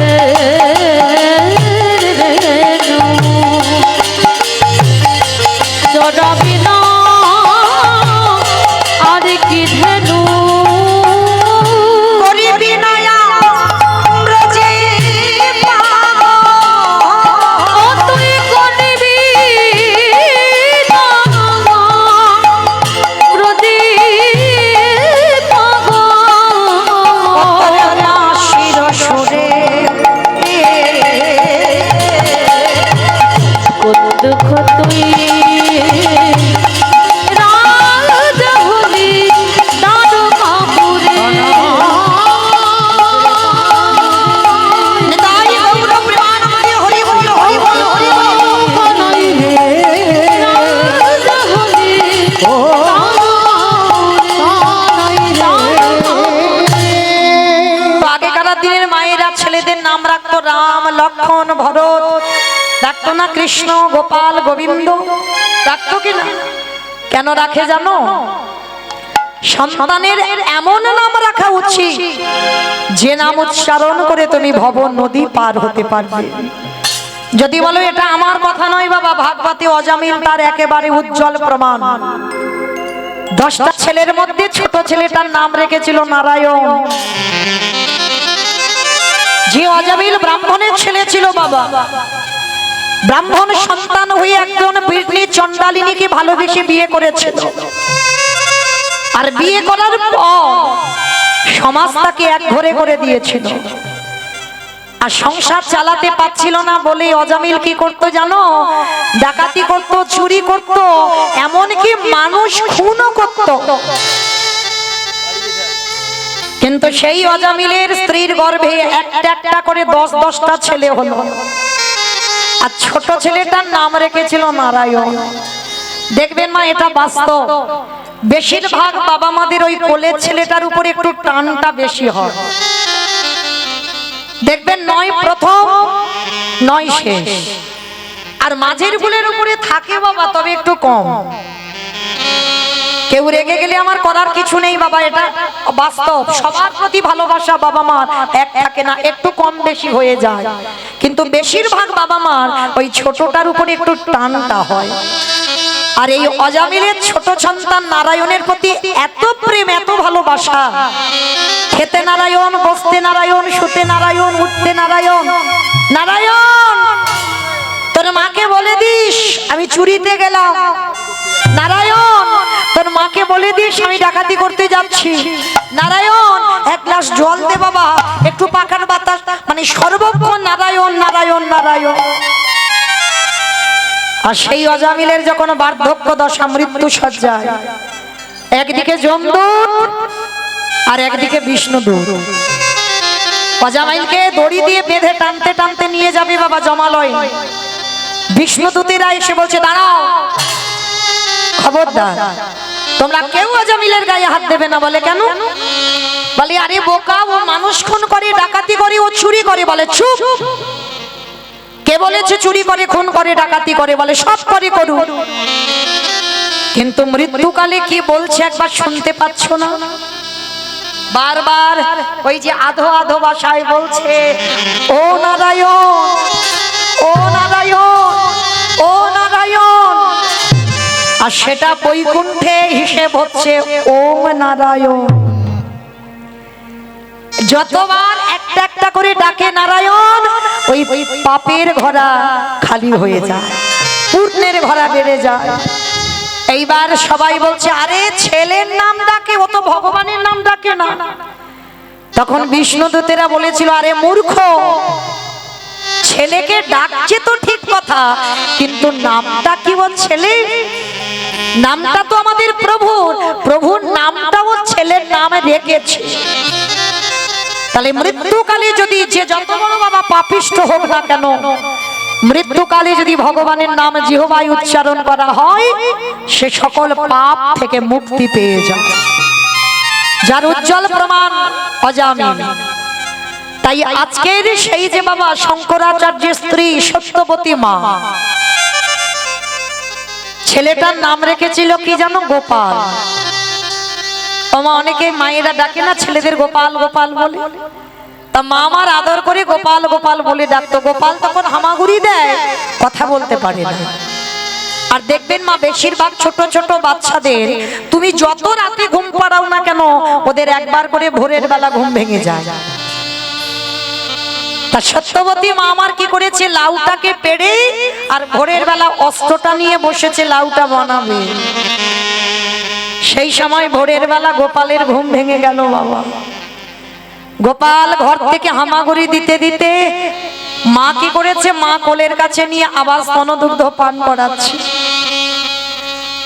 B: চড়াবি না আর কি ধেনু
A: করিবি নয়া ব্রজে পাগল।
B: ও তুই করবি না ব্রজে পাগল
A: শির সুরে
B: কোন দুঃখ তুই রাজ হলি দাদু কাপুরে
A: নিতাই গৌর প্রেমানন্দে হরি বল হরি বল হরি বল।
B: রাজ হলি
A: তো আগেকার দিনের মায়েরা ছেলেদের নাম রাখতো রাম লক্ষণ ভরত, রাখতো না কৃষ্ণ গোপাল গোবিন্দ, রাখতো কি না? কেন রাখে জানো? সন্তানের এমন নাম রাখা উচিত যে নাম উচ্চারণ করে তুমি ভব নদী পার হতে পারবে। যদি বলো এটা আমার কথা নয় বাবা, ভাগবতে অজামিল তার একেবারে উজ্জ্বল প্রমাণ। 10টা ছেলের মধ্যে ছোট ছেলেটার নাম রেখেছিল নারায়ণ। যে অজামিল ব্রাহ্মণের ছেলে ছিল বাবা, ব্রাহ্মণ সন্তান হয়ে একজন বীরনী চণ্ডালিনীকে ভালোবেসে বিয়ে করেছিল। আর বিয়ে করার পর সমাজ তাকে এক ঘরে করে দিয়েছিল। আর সংসার চালাতে পারছিল না বলে অজামিল কি করতো জানো? ডাকাতি করত, চুরি করত, এমনকি মানুষ খুনও করত। কিন্তু সেই অজামিলের স্ত্রীর গর্ভে একটা একটা করে 10-10টা ছেলে হলো। আর ছোট ছেলেটার নাম রেখেছিল নারায়ণ। দেখবেন মা, এটা বাস্তব। বেশিরভাগ বাবা মাদের ওই কোলের ছেলেটার উপর একটু টানটা বেশি হয়। দেখবেন নয় প্রথম নয় শেষ, আর মাঝের কোলের উপরে থাকে বাবা, তবে একটু কম। কেউ রেগে গেলে আমার করার কিছু নেই বাবা, এটা বাস্তব। সবার প্রতি ভালোবাসা বাবা মার এক থাকে না, একটু কম বেশি হয়ে যায়। কিন্তু বেশিরভাগ বাবা মার ওই ছোটটার উপরে একটু টানটা হয়। আর এই অজামিলের ছোট সন্তান নারায়ণের প্রতি এত প্রেম, এত ভালোবাসা। খেতে নারায়ণ, বসতে নারায়ণ, শুতে নারায়ণ, উঠতে নারায়ণ। নারায়ণ, তোর মাকে বলে দিস আমি চুরিতে গেলাম। নারায়ণ, তোর মাকে বলে দিস আমি ডাকাতি করতে যাচ্ছি। নারায়ণ, এক গ্লাস জল দে বাবা, একটু পাখার বাতাস, মানে সর্বক্ষণ নারায়ণ নারায়ণ নারায়ণ। আর সেই অজামিলের যখন বার্ধক্য দশা, মৃত্যু সজ্জায়, একদিকে যমদূত আর একদিকে বিষ্ণুদূত অজামিলকে দড়ি দিয়ে বেঁধে টানতে টানতে নিয়ে যাবে বাবা জমালয়। বিষ্ণুদূতেরা এসে বলছে দাঁড়াও, খবরদার তোমরা কেউ অজামিলের গায়ে হাত দেবে না। বলে কেন? বলে আরে বোকা, ও মানুষ খুন করে, ডাকাতি করে, ও চুরি করে। বলে চুপ, কে বলেছে চুরি করে, খুন করে, ডাকাতি করে? বলে সব করে, করুন। কিন্তু মৃত্যুকালে কি বলছে একবার শুনতে পাচ্ছ না? বারবার ওই যে আধো আধো ভাষায় বলছে ও নারায়ণ, ও নারায়ণ, ও নারায়ণ। আর সেটা বৈকুণ্ঠে হিসেব হচ্ছে ওম নারায়ণ। যতবার একটা একটা করে ডাকে নারায়ণ, ওই পাপের ঘোড়া খালি হয়ে যায়, পুণ্যের ঘোড়া বেড়ে যায়। এইবার সবাই বলছে আরে ছেলের নাম ডাকে, ও তো ভগবানের নাম ডাকে না। তখন বিষ্ণুদূতেরা বলেছিল আরে মূর্খ, ছেলেকে ডাকছে তো ঠিক কথা, কিন্তু নামটা কি ওর ছেলে? নামটা তো আমাদের প্রভুর, প্রভুর নামটা ওর ছেলের নামে রেখেছে। তাহলে মৃত্যুকালে যদি যে যত বড় বাবা পাপিষ্ঠ হোক না কেন, মৃত্যুকালে যদি ভগবানের নাম জিহ্বায় উচ্চারণ করা হয়, সে সকল পাপ থেকে মুক্তি পেয়ে যায়, যার উজ্জ্বল প্রমাণ অজামিন। তাই আজকের সেই যে বাবা শঙ্করাচার্যের স্ত্রী সত্যবতী মা, ছেলেটার নাম রেখেছিল কি জানো? গোপাল। অনেকে মায়েরা ডাকে না ছেলেদের গোপাল গোপাল বলে, তা মা আমার আদর করে গোপাল গোপাল বলে ডাকতো। গোপাল তখন হামাগুড়ি দেয়, কথা বলতে পারে না। আর দেখবেন মা বেশিরভাগ ছোট ছোট বাচ্চাদের তুমি যত রাতে ঘুম পাড়াও না কেন, ওদের একবার করে ভোরের বেলা ঘুম ভেঙে যায়। তা সত্যবতী মা আমার কি করেছে? লাউটাকে পেড়ে আর ভোরের বেলা অস্ত্রটা নিয়ে বসেছে লাউটা বানাবে। সেই সময় ভোরের বেলা গোপালের ঘুম ভেঙে গেল বাবা। গোপাল ঘর থেকে হামাগুড়ি দিতে দিতে মা কি করেছে? মা কোলের কাছে নিয়ে আবার স্তনদুগ্ধ পান করাচ্ছে।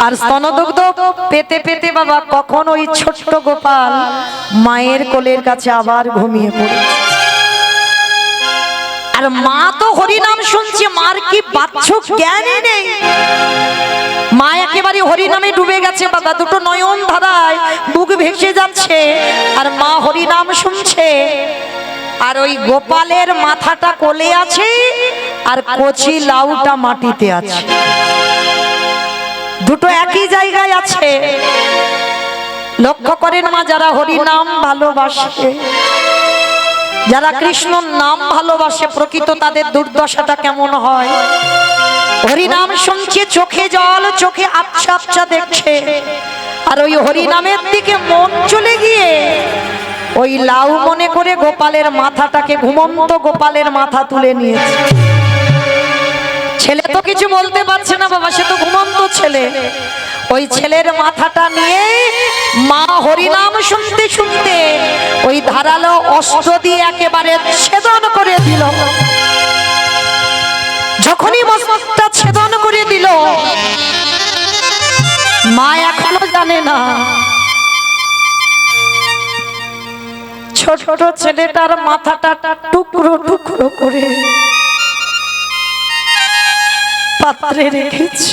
A: আর স্তনদুগ্ধ পেতে পেতে বাবা কখন ওই ছোট্ট গোপাল মায়ের কোলের কাছে আবার ঘুমিয়ে পড়েছে। আর মা তো হরিনাম শুনছে, মার কি বাচ্চু জ্ঞানই নেই। মা একেবারে হরিনামে ডুবে গেছে বাবা, দুটো নয়ন ধারায় বুক ভেসে যাচ্ছে, আর মা হরিনাম শুনছে। আর ওই গোপালের মাথাটা কোলে আছে, আর কচি লাউটা মাটিতে আছে, দুটো একই জায়গায় আছে। লক্ষ্য করেন মা, যারা হরিনাম ভালোবাসে, যারা কৃষ্ণর নাম ভালোবাসে, প্রকৃত তাদের দুর্দশাটা কেমন হয়। হরিনাম শুনছে, চোখে জল, চোখে আবছা আবছা দেখছে, আর ওই হরিনামের দিকে মন চলে গিয়ে ওই লাউ মনে করে গোপালের মাথাটাকে, ঘুমন্ত গোপালের মাথা তুলে নিয়েছে। ছেলে তো কিছু বলতে পারছে না বাবা, সে তো ঘুমন্ত ছেলে। ওই ছেলের মাথাটা নিয়ে মা হরিনাম শুনতে শুনতে ওই ধারালো অস্ত্র দিয়ে একেবারে ছেদন করে দিল। যখনই মস্তকটা ছেদন করে দিল, মা এখনো জানে না ছোট ছেলেটার মাথাটা টুকরো টুকরো করে পাত্রে রেখেছে।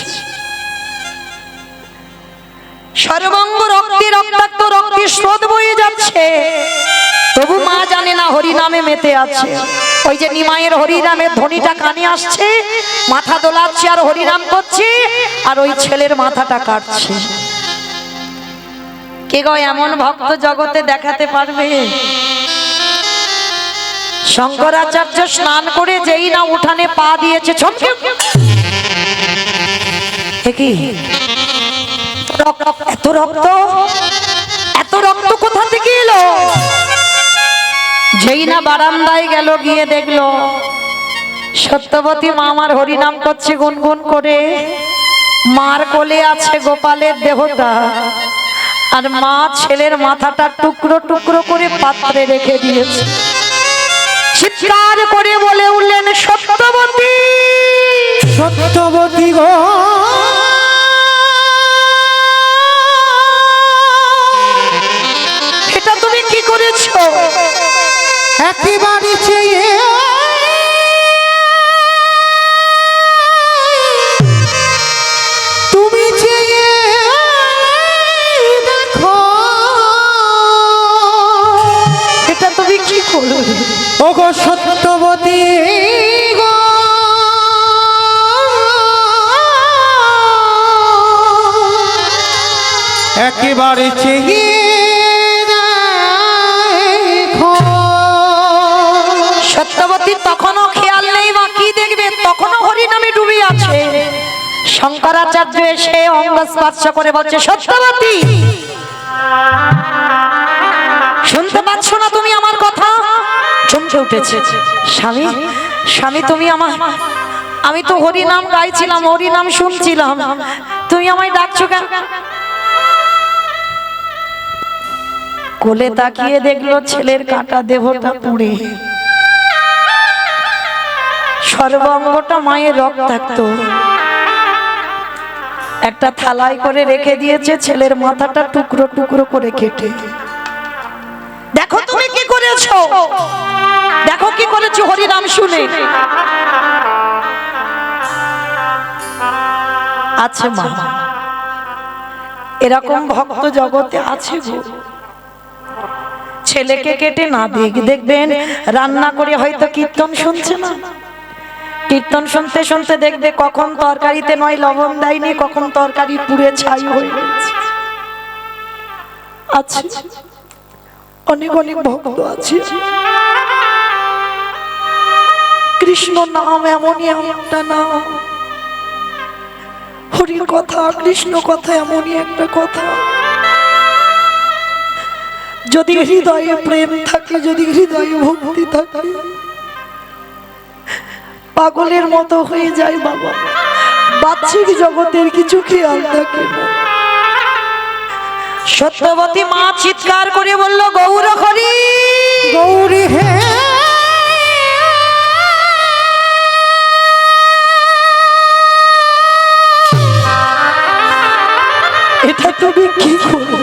A: সর্বাঙ্গ রক্তে রক্তাক্ত, রক্তে স্রোত বয়ে যাচ্ছে, তবু মা জানে না হরিনামে মেতে আছে। ওই যে নিমাইয়ের হরিনামের ধ্বনিটা কানে আসছে, মাথা দোলাচ্ছে আর হরিনাম করছে, আর ওই ছেলের মাথাটা কাটছে। কে গো এমন ভক্ত জগতে দেখাতে পারবে? শঙ্করাচার্য স্নান করে যেই না উঠানে পা দিয়েছে, ছমকে কি এত রক্ত, এত রক্ত কোথা থেকে এলো? যেই না বারান্দায় গেল, গিয়ে দেখলো সত্যবতী মা আমার হরিনাম করছে গুনগুন করে। মার কোলে আছে গোপালের দেহটা, আর মা ছেলের মাথাটা টুকরো টুকরো করে পাত্রে রেখে দিয়েছে। চিৎকার করে বলে উঠলেন, সত্যবতী,
C: সত্যবতী গো,
A: এটা তুমি কি করেছো?
C: একেবারে চেয়ে তুমি চেয়ে দেখো,
A: এটা তুমি কি করলে?
C: ও গো সত্যবতী গো, একেবারে চেয়ে
A: সত্যবতী তখনও খেয়াল নেই বা কি দেখবে, তখনও হরিনামে ডুবে আছে। শঙ্করাচার্য এসে অঙ্গ স্পর্শ করে বলছে, সত্যবতী, শুনতে পাচ্ছ না তুমি আমার কথা? চমকে উঠেছে। স্বামী, স্বামী তুমি আমার, আমি তো হরিনাম গাইছিলাম, হরিনাম শুনছিলাম, তুমি আমায় ডাকছো কেন? কোলে তাকিয়ে দেখলো ছেলের কাটা দেহটা পুড়ে সর্বাঙ্গটা মায়ের রক্তাক্ত, একটা থালায় করে রেখে দিয়েছে, ছেলের মাথাটা টুকরো টুকরো করে কেটে। দেখো তুমি কি করেছো, দেখো কি করেছো হরিনাম শুনে। আছে মা, এরকম ভক্ত জগতে আছে গো। ছেলেকে কেটে না দেখবেন রান্না করে হয়তো কীর্তন শুনছে না, কীর্তন শুনতে শুনতে দেখবে কখন তরকারিতে নয় লবণ দেয়নি, কখন তরকারি পুড়ে ছাই হয়ে গেছে। আছে অনেক অনেক ভক্ত আছে। কৃষ্ণ নাম এমনই একটা নাম, হরির কথা কৃষ্ণ কথা এমনই একটা কথা, যদি হৃদয়ে প্রেম থাকে, যদি হৃদয়ে ভক্তি থাকে, পাগলের মতো হয়ে যায় বাবা। বাহ্যিক জগতের কিছু খেয়াল থাকে না। সত্যবতী মা চিৎকার করে বলল, গৌর হরি
C: গৌরী হে,
A: এটা তুমি কি করবে?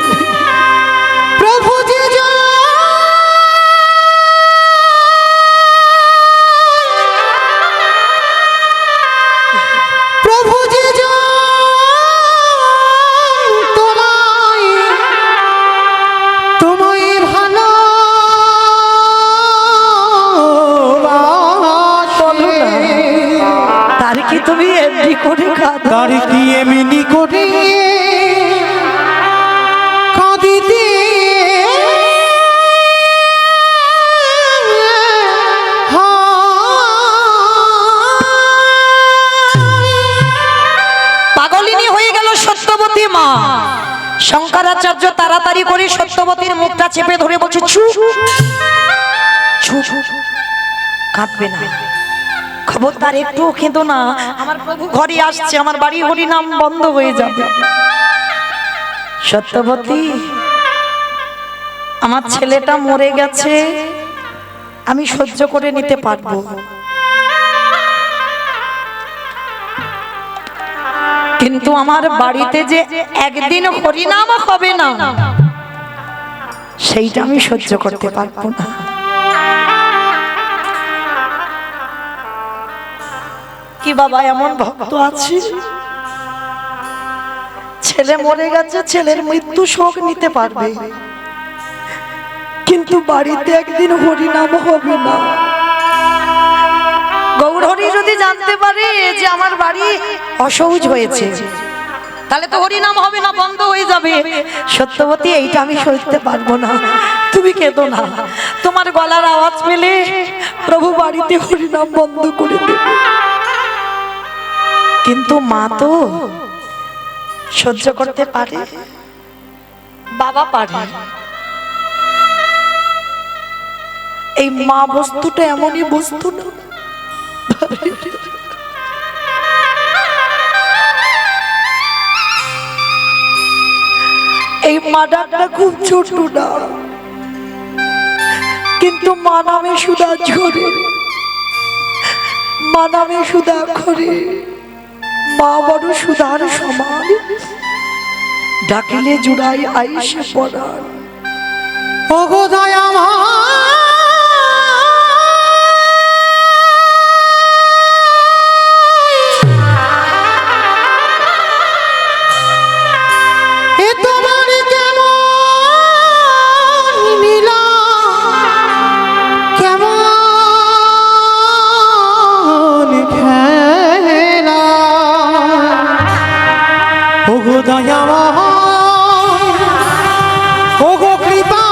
C: প্রভু যে প্রভু যে তোমায় তোমায় ভালো
A: তার কি তুমি এমনি করে কাঁদো?
C: তার কি এমনি করে কাঁদিতে
A: পাগলিনী হয়ে গেল সত্যবতী মা। শঙ্করাচার্য তাড়াতাড়ি করে সত্যবতীর মুখটা চেপে ধরে বলছে, চুপ চুপ, কাঁদবে না, খবরদার একটু কেঁদো না, আমার প্রভু ঘরে আসছে, আমার বাড়ি হরি নাম বন্ধ হয়ে যাবে। সত্যবতী, আমার ছেলেটা মরে গেছে, আমি সহ্য করে নিতে পারবো, কিন্তু আমার বাড়িতে যে একদিন হরিনাম হবে না, সেইটা আমি সহ্য করতে পারবো না। কি বাবা, এমন ভক্ত আছে, ছেলে মরে গেছে, ছেলের মৃত্যু শোক নিতে পারবে, কিন্তু বাড়িতে একদিন হরিনাম হবে না। গৌরহরি যদি জানতে পারে যে আমার বাড়ি অসহ্য হয়েছে, তাহলে তো হরিনাম হবে না, বন্ধ হয়ে যাবে। সত্যবতী, এইটা আমি সইতে পারবো না, তুমি কেঁদো না, তোমার গলার আওয়াজ পেলে প্রভু বাড়িতে হরিনাম বন্ধ করে দেবে। কিন্তু মা তো সহ্য করতে পারে, বাবা পারে। এই মা বস্তুটা এমনই বস্তু না, এই মা ডাকটা খুব ছোট না, কিন্তু মা নামে সুধা ঝরে, মা নামে সুধা খরে, মা বড় সুধার সমান, ডাকিলে জুড়াই আইসে পড়ার।
C: ওগো দয়া মা, এ তোমার কেমন নীলা, কেমন খেলা, ওগো দয়া মা, ওগো কৃপা,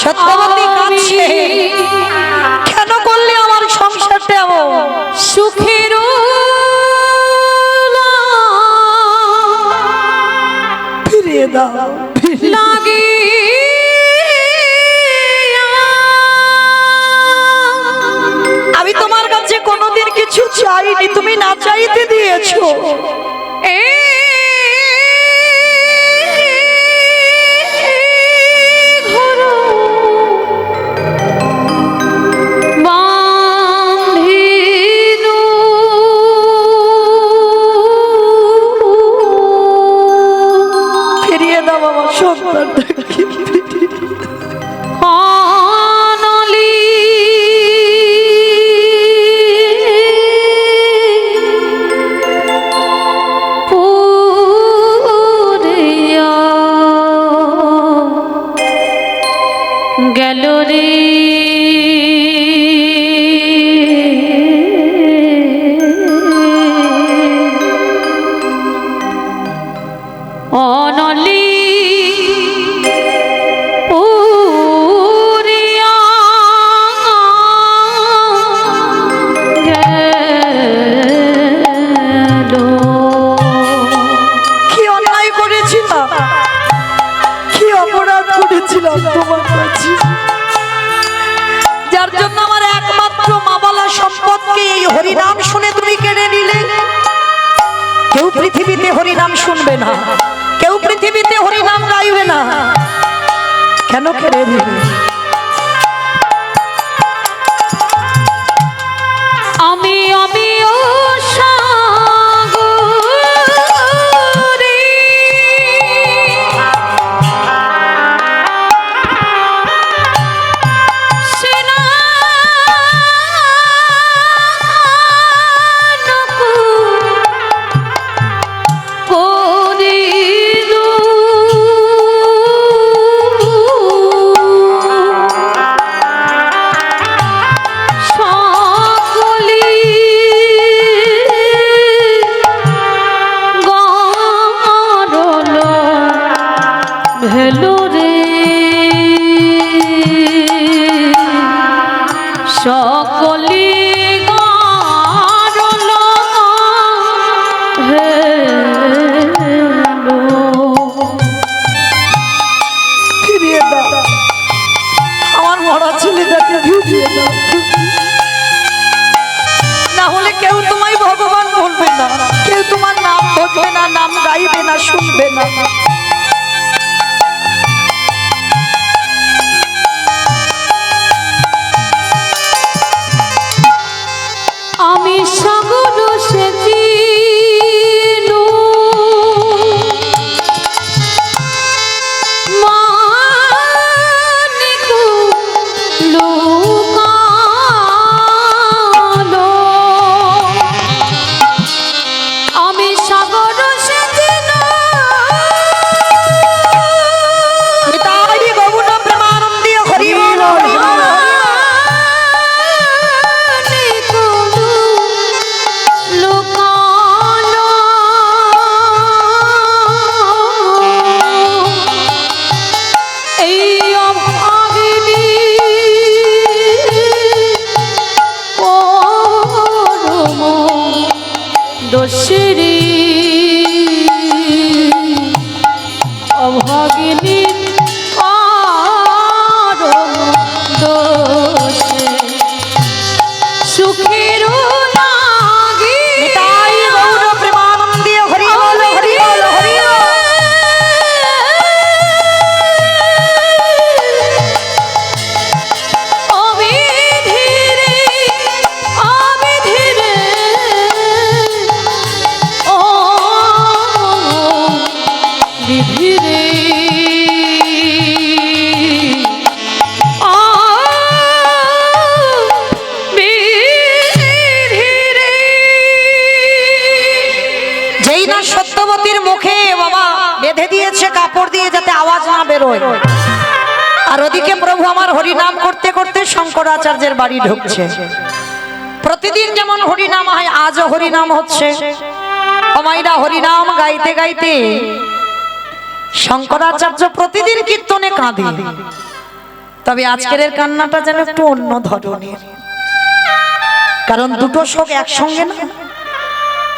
A: সত্যবতী কাঁদছে, কেন করলে আমার সংসারটা এমন?
B: সুখের
A: ফিরিয়ে দাও,
B: লাগে
A: আমি তোমার কাছে কোনোদিন কিছু চাইনি, তুমি না চাইতে দিয়েছো।
B: এই
A: হরিনাম শুনবে না, কেউ পৃথিবীতে হরিনাম গাইবে না। কেন কেড়ে দিবে?
B: আমি ও সাগরে সেনানকু করিলু সকলি গরল ভেলুরে সকলি গরল ভেলু।
A: ফিরিয়ে দাও, আমার মরা ছেলেটাকে ফিরিয়ে দাও, না হলে কেউ তোমায় ভগবান বলবে না, কেউ তোমার নাম ধরবে না, নাম গাইবে না, শুনবে না।
B: আমি সাগর সেচিনু মানিকু লুকালো। আমি সাগর সেচিনু
A: তাই গৌর প্রেমানন্দে হরি বল, হরি বল।
B: দোষেরি অভাগিনী দোষে সুখের লাগি
A: তাই গৌর প্রেমানন্দে হরি বল, হরি বল, হরি বল।
B: অবিধীরে অবিধীরে ও বিধীরে বিধীরে।
A: যেই না সত্যবতীর মুখে বাবা বেঁধে দিয়েছে কাপড় দিয়ে যাতে আওয়াজ না বেরোয়, আর ওদিকে প্রভু আমার হরিনাম করতে করতে শঙ্করাচার্যের বাড়ি ঢুকছে। প্রতিদিন যেমন হরিনাম হয়, আজও হরিনাম হচ্ছে। অমাইরা হরিনাম গাইতে গাইতে শঙ্করাচার্য প্রতিদিন কীর্তনে কাঁদে, তবে আজকের এর কান্নাটা যেন একটু অন্য ধরনের, কারণ দুটো শোক একসঙ্গে না,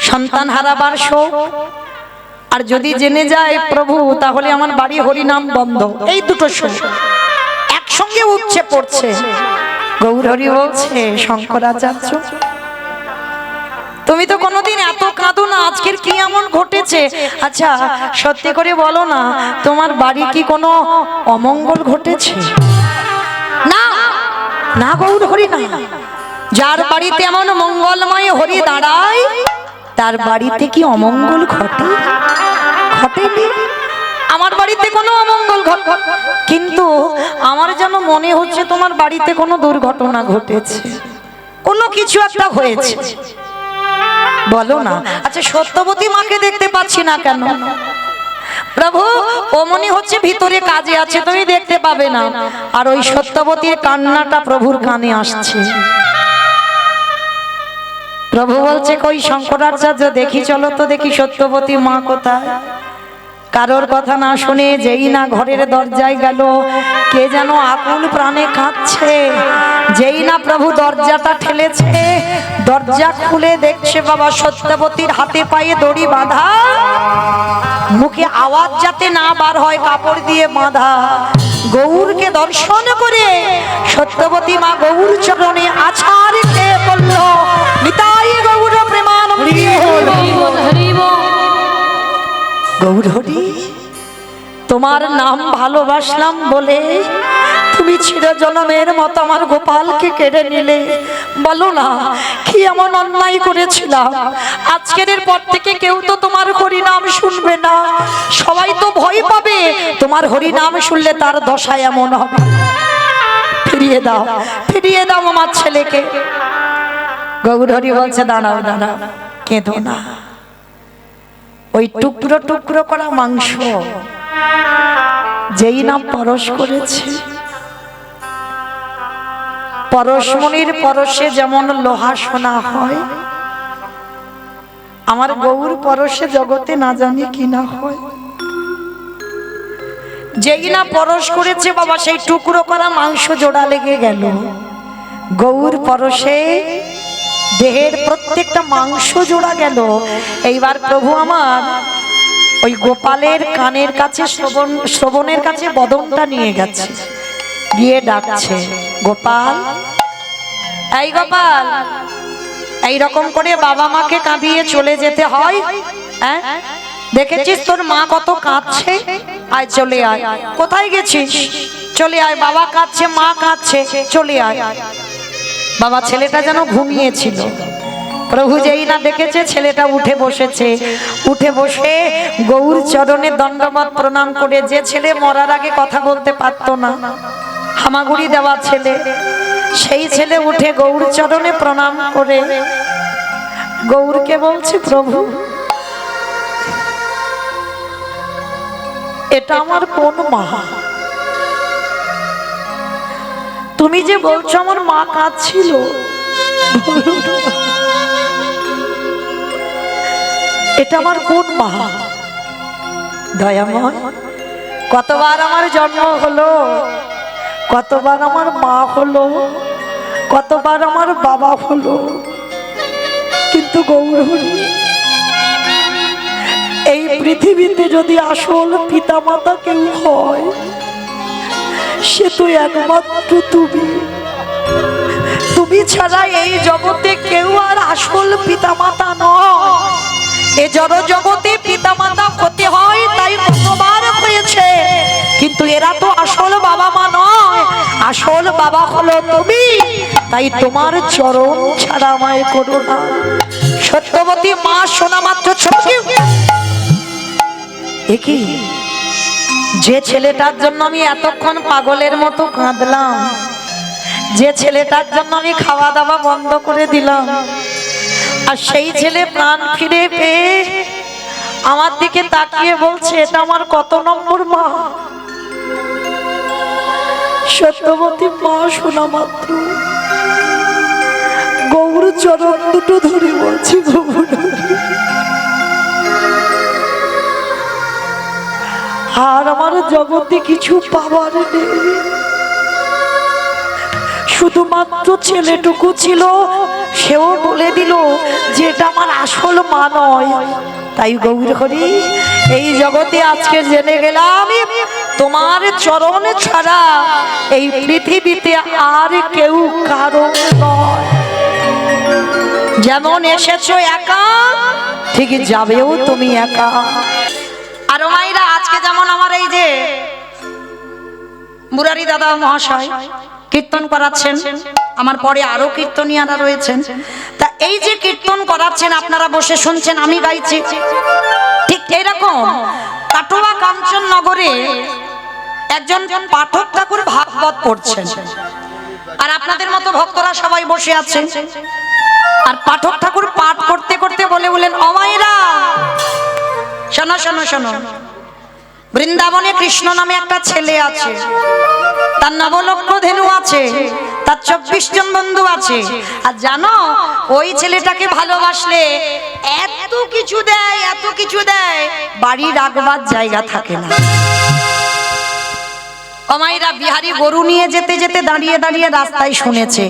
A: সন্তান হারাবার শোক, আর যদি জেনে যায় প্রভু তাহলে আমার বাড়ি হরিনাম বন্ধ, এই দুটো শোক একসঙ্গে উঠছে পড়ছে। গৌর হরি বলছে, শঙ্করাচার্য তুমি তো কোনোদিন এত কাঁদো না, আজকের কি এমন ঘটেছে? আচ্ছা সত্যি করে বলো না, তোমার বাড়ি কি কোনো অমঙ্গল ঘটেছে? না না গৌর হরি না, যার বাড়িতে এমন মঙ্গলময় হরি দাঁড়ায় তার বাড়িতে কি অমঙ্গল ঘটে? ঘটেনি। আমার বাড়িতে কোনো অমঙ্গল কিন্তু আমার যেন মনে হচ্ছে তোমার বাড়িতে কোনো দুর্ঘটনা ঘটেছে, কোনো কিছু একটা হয়েছে। বলো না। আচ্ছা সত্যবতী মাকে দেখতে পাচ্ছি না কেন? প্রভু ওমনি হচ্ছে ভিতরে কাজে আছে, তুমি দেখতে পাবে না। আর ওই সত্যবতীর কান্নাটা প্রভুর কানে আসছে। প্রভু বলছে, কই শঙ্করাচার্য, দেখি চলো তো দেখি সত্যবতী মা কোথায়। কারোর কথা না শুনে যেই না ঘরের দরজায় গেল, কে যেন আকুল প্রাণে কাঁদছে। যেই না প্রভু দরজাটা ঠেলেছে, দরজা খুলে দেখছে বাবা সত্যবতীর হাতে পায়ে দড়ি বাঁধা, মুখে আওয়াজ যাতে না বার হয় কাপড় দিয়ে বাঁধা। গৌরকে দর্শন করে সত্যবতী মা গৌর চরণে আছাড় খেয়ে পড়ল। নিতাই গৌর প্রেমানন্দে। নাম ভালোবাসলাম বলে তুমি চিরজনমের মতো আমার গোপালকে কেড়ে নিলে। বলো না কি এমন অন্যায় করেছিলাম? আজকের পর থেকে কেউ তো তোমার হরি নাম শুনবে না, সবাই তো ভয় পাবে তোমার হরি নাম শুনলে তার দশা এমন হবে। ফিরিয়ে দাও, ফিরিয়ে দাও আমার ছেলেকে। গৌরহরি বলছে দাঁড়াও দাঁড়াও, কেঁদো না। ওই টুকরো টুকরো করা মাংস যেই না পরশ করেছে, পরশমণির পরশে যেমন লোহা সোনা হয়, আমার গৌর পরশে জগতে না জানি কি না হয়। যেই না পরশ করেছে বাবা, সেই টুকরো করা মাংস জোড়া লেগে গেল। গৌর পরশে দেহের প্রত্যেকটা মাংস জোড়া গেল। এইবার প্রভু আমার ওই গোপালের কানের কাছে শ্রবণের কাছে বদনটা নিয়ে গেছে, গিয়ে ডাকছে, গোপাল, এই গোপাল, এইরকম করে বাবা মাকে কাঁদিয়ে চলে যেতে হয়? হ্যাঁ, দেখেছিস তোর মা কত কাঁদছে, আয় চলে আয়। কোথায় গেছিস? চলে আয়, বাবা কাঁদছে, মা কাঁদছে, চলে আয়। বাবা ছেলেটা যেন ঘুমিয়েছিল, প্রভু যেই না দেখেছে ছেলেটা উঠে বসেছে। উঠে বসে গৌর চরণে দণ্ডবত প্রণাম করে, যে ছেলে মরার আগে কথা বলতে পারতো না, হামাগুড়ি দেওয়া ছেলে, সেই ছেলে উঠে গৌর চরণে প্রণাম করে গৌরকে বলছে, প্রভু এটা আমার কোন মা? তুমি যে বলছো আমার মা কাঁদছিল, এটা আমার কোন মা? দয়াময়, কতবার আমার জন্ম হলো, কতবার আমার মা হলো, কতবার আমার বাবা হলো, কিন্তু গৌরহরি এই পৃথিবীতে যদি আসল পিতা মাতা কেউ হয়, সে তো একমাত্র তুমি। তুমি ছাড়া এই জগতে কেউ আর আসল পিতা মাতা নয়। এ জড় জগতে পিতা মাতা হতে হয়, তাই কতবার হয়েছে, কিন্তু এরা তো আসল বাবা মা নয়, আসল বাবা হলো তুমি। তাই তোমার চরণ ছাড়া আমায় করো না। সত্যবতী মা শোনা মাত্র ছটকে, একই যে ছেলেটার জন্য আমি এতক্ষণ পাগলের মতো কাঁদলাম, যে ছেলেটার জন্য আমি খাওয়া দাওয়া বন্ধ করে দিলাম, আর সেই ছেলে প্রাণ ফিরে পেয়ে আমার দিকে তাকিয়ে বলছে, এটা আমার কত নম্বর মা? সত্যবতী মা শোনা মাত্র গৌর চরণ দুটো ধরে বলছি, গৌর আর আমার জগতে কিছু পাবার নেই, শুধুমাত্র ছেলেটুকু ছিল, সেও বলে দিল যে এটা আমার আসল মা নয়। তাই গৌরহরি এই জগতে আজকে জেনে গেলাম, তোমার চরণ ছাড়া এই পৃথিবীতে আর কেউ কারো নয়। যেমন এসেছো একা, ঠিক যাবেও তুমি একা। আর মাইরা আজকে যেমন আমার এই যে মুরারি দাদা মহাশয় কীর্তন করাচ্ছেন, আমার পরে আরো কীর্তনিয়ারা রয়েছেন, তা এই যে কীর্তন করাচ্ছেন আপনারা বসে শুনছেন, আমি গাইছি, ঠিক এইরকম কাটোয়া কাঞ্চননগরে একজন পাঠক ঠাকুর ভাগবত পড়ছেন, আর আপনাদের মতো ভক্তরা সবাই বসে আছেন। আর পাঠক ঠাকুর পাঠ করতে করতে বলেন, অমাইরা শোনো শোনো শোনো, বৃন্দাবনে কৃষ্ণ নামে একটা ছেলে আছে, তার নবলক্ষ ধেনু আছে, তার 24 জন বন্ধু আছে, আর জানো ওই ছেলেটাকে ভালোবাসলে এত কিছু দেয়, এত কিছু দেয়, বাড়ি রাখবার জায়গা থাকে না। অমাইরা বিহারি গরু নিয়ে যেতে যেতে দাঁড়িয়ে দাঁড়িয়ে রাস্তায় শুনেছে,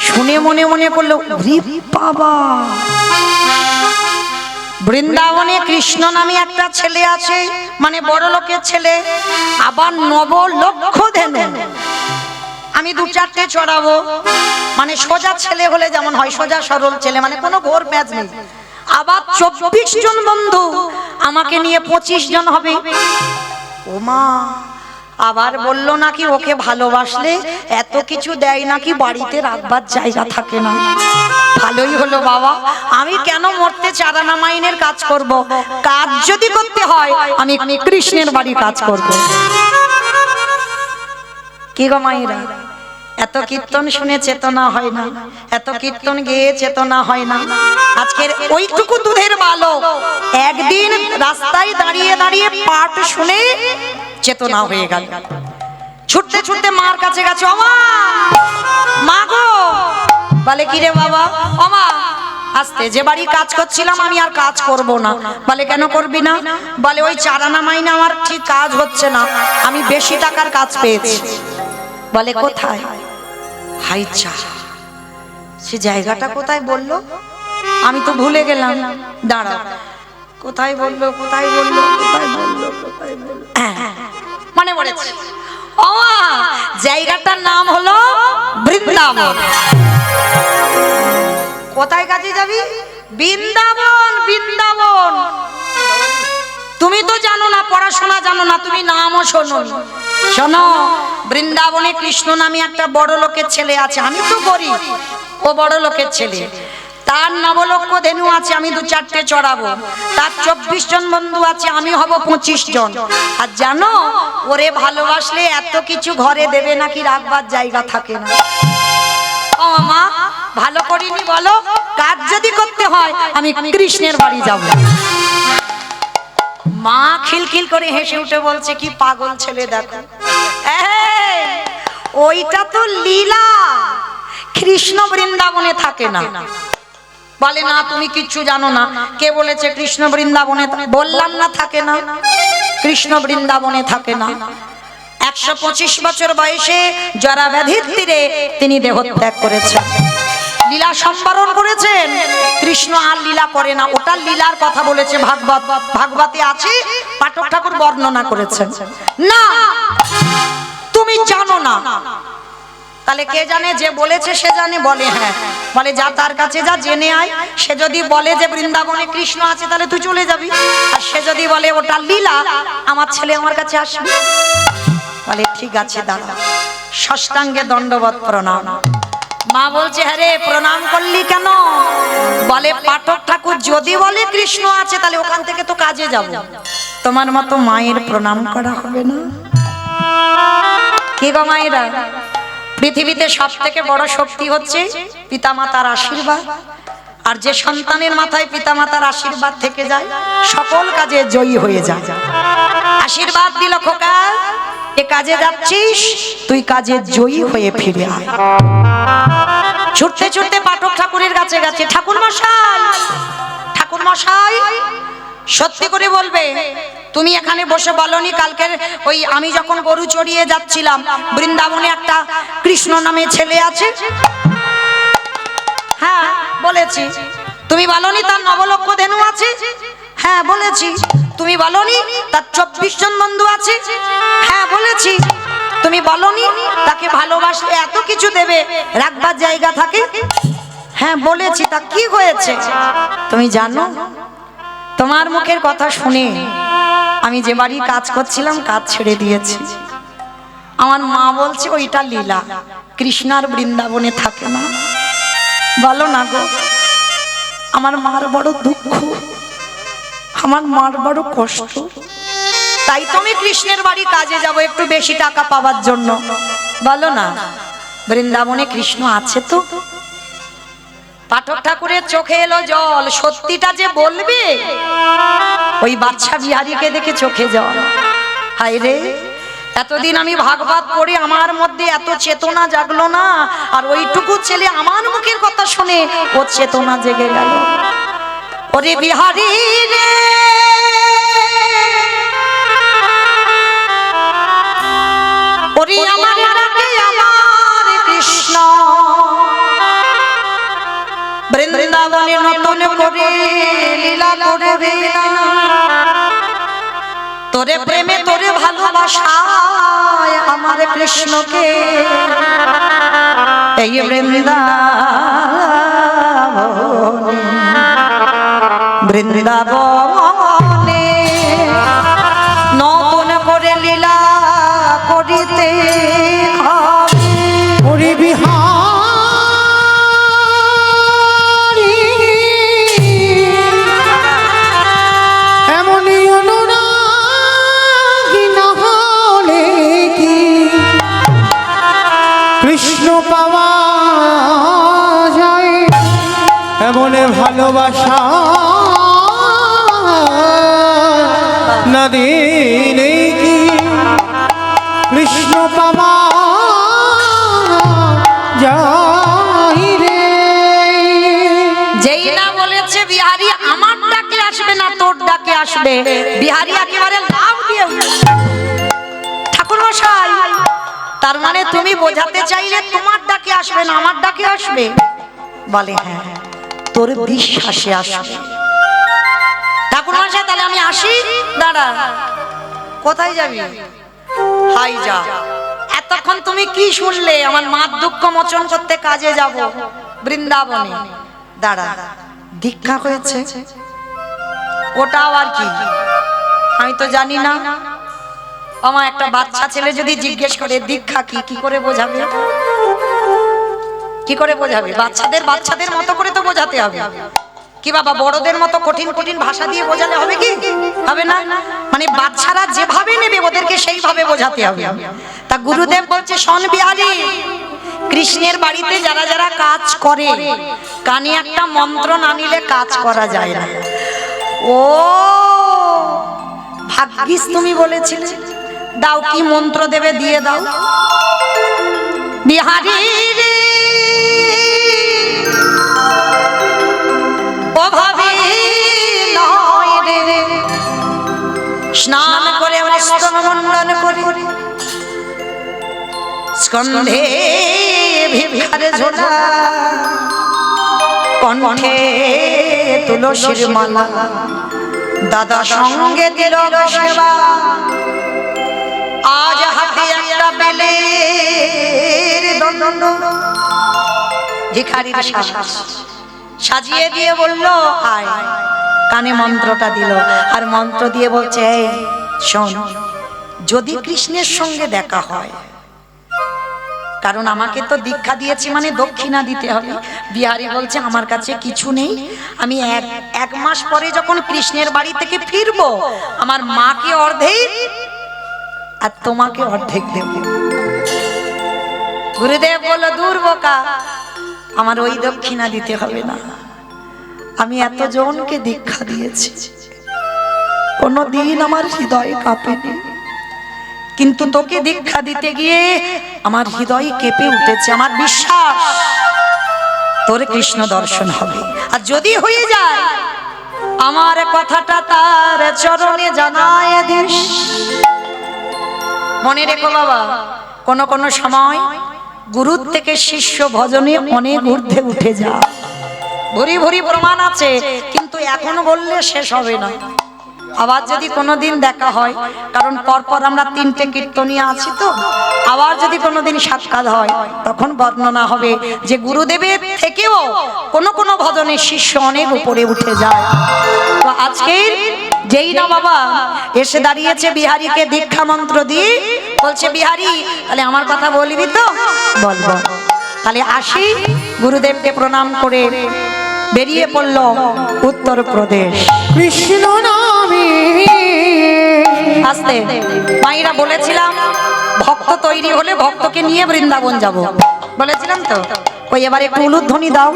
A: শুনে মনে মনে করলো, বাবা বৃন্দাবনে কৃষ্ণ নামে একটা ছেলে আছে, মানে বড় লোকের ছেলে, আবার নবলক্ষ ধেনু, আমি 2-4টে চড়াবো, মানে সোজা ছেলে হলে যেমন হয়, সোজা সরল ছেলে, মানে কোনো ঘোর প্যাঁচ নেই, আবার 24 জন বন্ধু, আমাকে নিয়ে 25 জন হবে। ও মা, আবার বলল নাকি ওকে ভালোবাসলে এত কিছু দেয় নাকি বাড়িতে রাখবার জায়গা থাকে না। ভালোই হলো বাবা, আমি কেন মরতে চারানা মাইনের কাজ করব? কাজ যদি করতে হয় আমি কৃষ্ণের বাড়ি কাজ করব। কি গো মাইরা, এত কীর্তন শুনে চেতনা হয় না, এত কীর্তন গেয়ে চেতনা হয় না। আজকের ওইটুকু দুধের বালক একদিন রাস্তায় দাঁড়িয়ে দাঁড়িয়ে পাঠ শুনে চেতনা হয়ে গেল। ছুটতে ছুটতে মার কাছে গেছে, ওমা মা গো। বলে কি রে বাবা? ওমা আস্তে, যে বাড়ি কাজ করছিলাম আমি আর কাজ করব না। বলে কেন করবি না? বলে ওই চারানা মাইনে আমার ঠিক কাজ হচ্ছে না, আমি বেশি টাকার কাজ পেয়েছি। বলে কোথায়? হাইচা। সে জায়গাটা কোথায় বললো? আমি তো ভুলে গেলাম, দাঁড়া। কোথায় বললো, কোথায় বললো, কোথায় বললো, কোথায় বললো, মনে পড়েছে। ও জায়গাটার নাম হলো বৃন্দাবন। কোথায় কাজে যাবি? বৃন্দাবন। বৃন্দাবন তুমি তো জানো না, পড়াশোনা জানো না, তুমি নামও শোনো। শোনো, বৃন্দাবনে কৃষ্ণ নামে একটা বড় লোকের ছেলে আছে। আমি তো গরিব, ও বড় লোকের ছেলে। তার নবলক্ষ ধেনু আছে, আমি 2-4টে চড়াবো। তার 24 জন বন্ধু আছে, আমি হব 25 জন। আর জানো, ওরে ভালোবাসলে এত কিছু ঘরে দেবে নাকি রাখবার জায়গা থাকে না। ও মা, ভালো করিনি বলো? কাজ যদি করতে হয় আমি কৃষ্ণের বাড়ি যাব। মা খিলখিল করে হেসে উঠে বলছে, কি পাগল ছেলে দেখো, ওইটা তো লীলা, কৃষ্ণ বৃন্দাবনে থাকে না। বলে না, তুমি কিচ্ছু জানো না। কে বলেছে কৃষ্ণ বৃন্দাবনে? বললাম না থাকে না, কৃষ্ণ বৃন্দাবনে থাকে না। 125 বছর বয়সে জরা ব্যাধির তীরে তিনি দেহত্যাগ করেছেন, লীলা সম্বরণ করেছেন। কৃষ্ণ আর লীলা করে না, ওটা লীলার কথা বলেছে ভাগবত, ভাগবতে আছে, পাঠক ঠাকুর বর্ণনা করেছেন। না, তুমি জানো না। তাহলে কে জানে? যে বলেছে সে জানে। বলে হ্যাঁ। বলে যা তার কাছে যা, জেনে আয়। সে যদি বলে যে বৃন্দাবনে কৃষ্ণ আছে তাহলে তুই চলে যাবি, আর সে যদি বলে ওটা লীলা, আমার ছেলে আমার কাছে আসবে। বলে ঠিক আছে দাঁড়া, ষষ্ঠাঙ্গে দণ্ডবত প্রণাম। মা বলছে, হ্যাঁ রে, প্রণাম করলি কেন? বলে পাঠক ঠাকুর যদি বলে কৃষ্ণ আছে তাহলে ওখান থেকে তো কাজে যাব, তোমার মতো মায়ের প্রণাম করা হবে না। কি গো মায়েরা, পৃথিবীতে সব থেকে বড় শক্তি হচ্ছে পিতামাতার আশীর্বাদ। আর যে সন্তানের মাথায় পিতামাতার আশীর্বাদ থেকে যায় সকল কাজে জয়ী হয়ে যায়। আশীর্বাদ দিল, খোকা এ কাজে যাচ্ছিস, তুই কাজে জয়ী হয়ে ফিরে আয়। ছুটতে ছুটতে পাঠক ঠাকুরের কাছে গেছে, ঠাকুর মশাই, ঠাকুর মশাই, সত্যি করে বলবে, তুমি এখানে বসে বলনি কালকের ওই আমি যখন গরু চড়িয়ে যাচ্ছিলাম বৃন্দাবনে একটা কৃষ্ণ নামে ছেলে আছে? হ্যাঁ বলেছি। তুমি বলনি তার নবলক্ষ ধেনু আছে? হ্যাঁ বলেছি। তুমি বলনি তার 24 জন বন্ধু আছে? হ্যাঁ বলেছি। তুমি বলনি তাকে ভালোবাসলে এত কিছু দেবে, রাখবার জায়গা থাকে? হ্যাঁ বলেছি। তা কি হয়েছে তুমি জানো? তোমার মুখের কথা শুনে আমি যে বাড়ি কাজ করছিলাম কাজ ছেড়ে দিয়েছি। আমার মা বলছে ওইটা লীলা, কৃষ্ণার বৃন্দাবনে থাকে না। বলো না গো, আমার মার বড় দুঃখ, আমার মার বড় কষ্ট। তাই তুমি কৃষ্ণের বাড়ি কাজে যাব একটু বেশি টাকা পাওয়ার জন্য। বলো না, বৃন্দাবনে কৃষ্ণ আছে তো? পাঠক ঠাকুরের চোখে এলো জল। সত্যিটা যে বলবে, ওই বাচ্চা বিহারীকে দেখে চোখে জল। হায় রে, এতদিন আমি ভাগবত পড়ে আমার মধ্যে এত চেতনা জাগলো না, আর ওইটুকু ছেলে আমার মুখের কথা শুনে ও চেতনা জেগে গেল। ওরে বিহারী রে, ওরে আমার ডাকে আমার কৃষ্ণ, বৃন্দাবনে নতুন করে লীলা করবে না। তোরে প্রেমে তোরে ভালোবাসায় আমার কৃষ্ণকে এই বৃন্দাবনে, বৃন্দাবনে নতুন করে লীলা
C: এমন ভালোবাসা না দিলে কি কৃষ্ণ পামা যাই রে।
A: যেই না বলেছে বিহারি আমার ডাকে আসবে না তোর ডাকে আসবে, বিহারি একেবারে লাভ দিয়ে ঠাকুর মশাই, তার মানে তুমি বোঝাতে চাইলে তোমার ডাকে আসবে না আমার ডাকে আসবে? বলে হ্যাঁ, তোর বিশ্বাসে আসবে। ঠাকুর মশাই তাহলে আমি আসি? দাঁড়া, কোথায় যাবি? হাই যা। এতক্ষণ তুমি কি শুনলে? আমার মার দুঃখ মোচন করতে কাজে যাব বৃন্দাবনে। দাঁড়া, দীক্ষা হয়েছে ওটাও আর কি আমি তো জানি না। আমার একটা বাচ্চা ছেলে যদি জিজ্ঞেস করে দীক্ষা কি, কি করে বোঝাবে? কি করে বোঝাবে? বাচ্চাদের মতো করে তো বোঝাতে হবে। কি বাবা বড়দের মতো কঠিন কঠিন ভাষা দিয়ে বোঝালে হবে কি? হবে না। মানে বাচ্চারা যেভাবে নেবে ওদেরকে সেইভাবে বোঝাতে হবে। তা গুরুদেব বলছে শোন বিহারী, কৃষ্ণের বাড়িতে যারা যারা কাজ করে কানে একটা মন্ত্র না নিলে কাজ করা যায় না। ও ভাগ্যিস তুমি বলেছিলে। দাও, কি মন্ত্র দেবে দিয়ে দাও। বিহারী রে ওভাবে নয় রে, স্নান করে মস্তক মণ্ডন করে স্কন্ধে ভিক্ষার ঝোলা, কণ্ঠে তুলসীর মালা, দাদা সঙ্গে দিল সেবা, আজ হাতে একটা বেলের দণ্ড। ভিখারির সাজ সাজিয়ে দিয়ে বলল আয়, কানে মন্ত্রটা দিল আর মন্ত্র দিয়ে বলছে এই শোন, যদি কৃষ্ণের সঙ্গে দেখা হয়, কারণ আমাকে তো দীক্ষা দিয়েছি মানে দক্ষিণা দিতে হবে। বিহারী বলছে আমার কাছে কিছু নেই, আমি এক মাস পরে যখন কৃষ্ণের বাড়ি থেকে ফিরবো আমার মাকে অর্ধেক আর তোমাকে অর্ধেক দেব। গুরুদেব বলল দূর বোকা, আমার ওই দক্ষিণা দিতে হবে না, আমি এতজনকে দীক্ষা দিয়েছি, কোনদিন আমার হৃদয় কাঁপেনি, কিন্তু তোকে দীক্ষা দিতে গিয়ে আমার হৃদয় কেঁপে উঠেছে। আমার বিশ্বাস তোর কৃষ্ণ দর্শন হবে, আর যদি হয়ে যায় আমার কথাটা তার চরণে জানায় দিস। মনে রেখো বাবা, কোন কোন সময় গুরুর থেকে শিষ্য ভজনে অনেক ঊর্ধ্বে উঠে যায়, ভরি ভরি প্রমাণ আছে, কিন্তু এখন বললে শেষ হবে না। আবার যদি কোনোদিন দেখা হয়, কারণ পরপর আমরা 3টে কীর্তনিয়া আছি তো, আবার যদি কোনোদিন সাক্ষাৎ হয় তখন বর্ণনা হবে যে গুরুদেবের থেকেও কোন কোন ভজনের শিষ্য অনেক উপরে উঠে যায়। তো আজকের যেই না বাবা এসে দাঁড়িয়েছে বিহারীকে দীক্ষা মন্ত্র দিয়ে, বলছে বিহারী তাহলে আমার কথা বলবি তো? বলব। তাহলে আসি, গুরুদেবকে প্রণাম করে বেরিয়ে পড়ল উত্তরপ্রদেশ।
C: কৃষ্ণ নামে
A: আসতে মাইরা বলেছিলাম ভক্ত তৈরি হলে ভক্তকে নিয়ে বৃন্দাবন যাব, বলেছিলাম তো। ওই এবার একটু উলুধ্বনি দাও।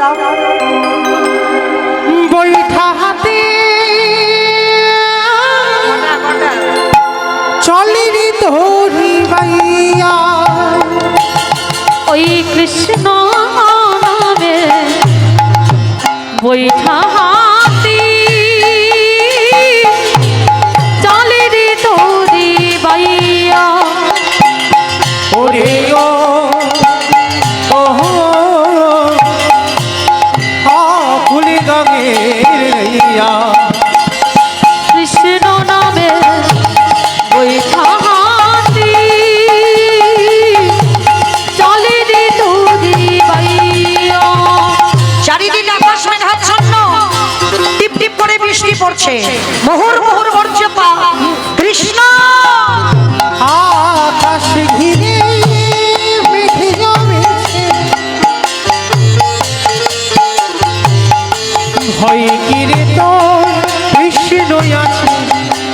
C: বৈঠা হাতে চলিনি তোরি বাইয়া,
B: ওই কৃষ্ণ নামে বৈঠা হাতি চলে রে তোরি বাইয়া।
C: ওরে ও ফুলি গঙ্গের
B: কৃষ্ণ নামে বৈঠা হাতি চলে রে তোরি বাইয়া।
A: চারিদিকে আকাশ মেঘাচ্ছন্ন, টিপ টিপ করে বৃষ্টি পড়ছে, মুহুর মুহুর বর্জ্যপা। কৃষ্ণ
C: আকাশ ঘিরে মেঘে জমেছে, ভয় কিরে তোর কৃষ্ণ আছে,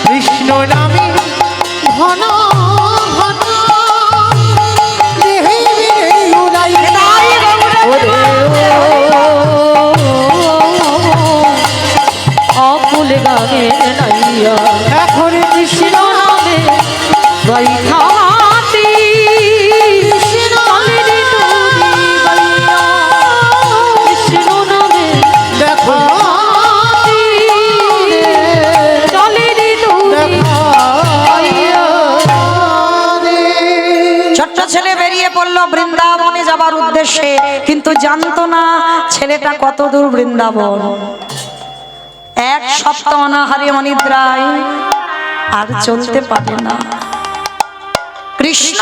C: কৃষ্ণ নামে ঘন ঘন দেহে উড়াই। ওরে ও
A: উদ্দেশ্যে, কিন্তু জানতো না ছেলেটা কত দূর বৃন্দাবন। এক সপ্তাহ অনাহারে অনিদ্রায় আর চলতে পারে না। কৃষ্ণ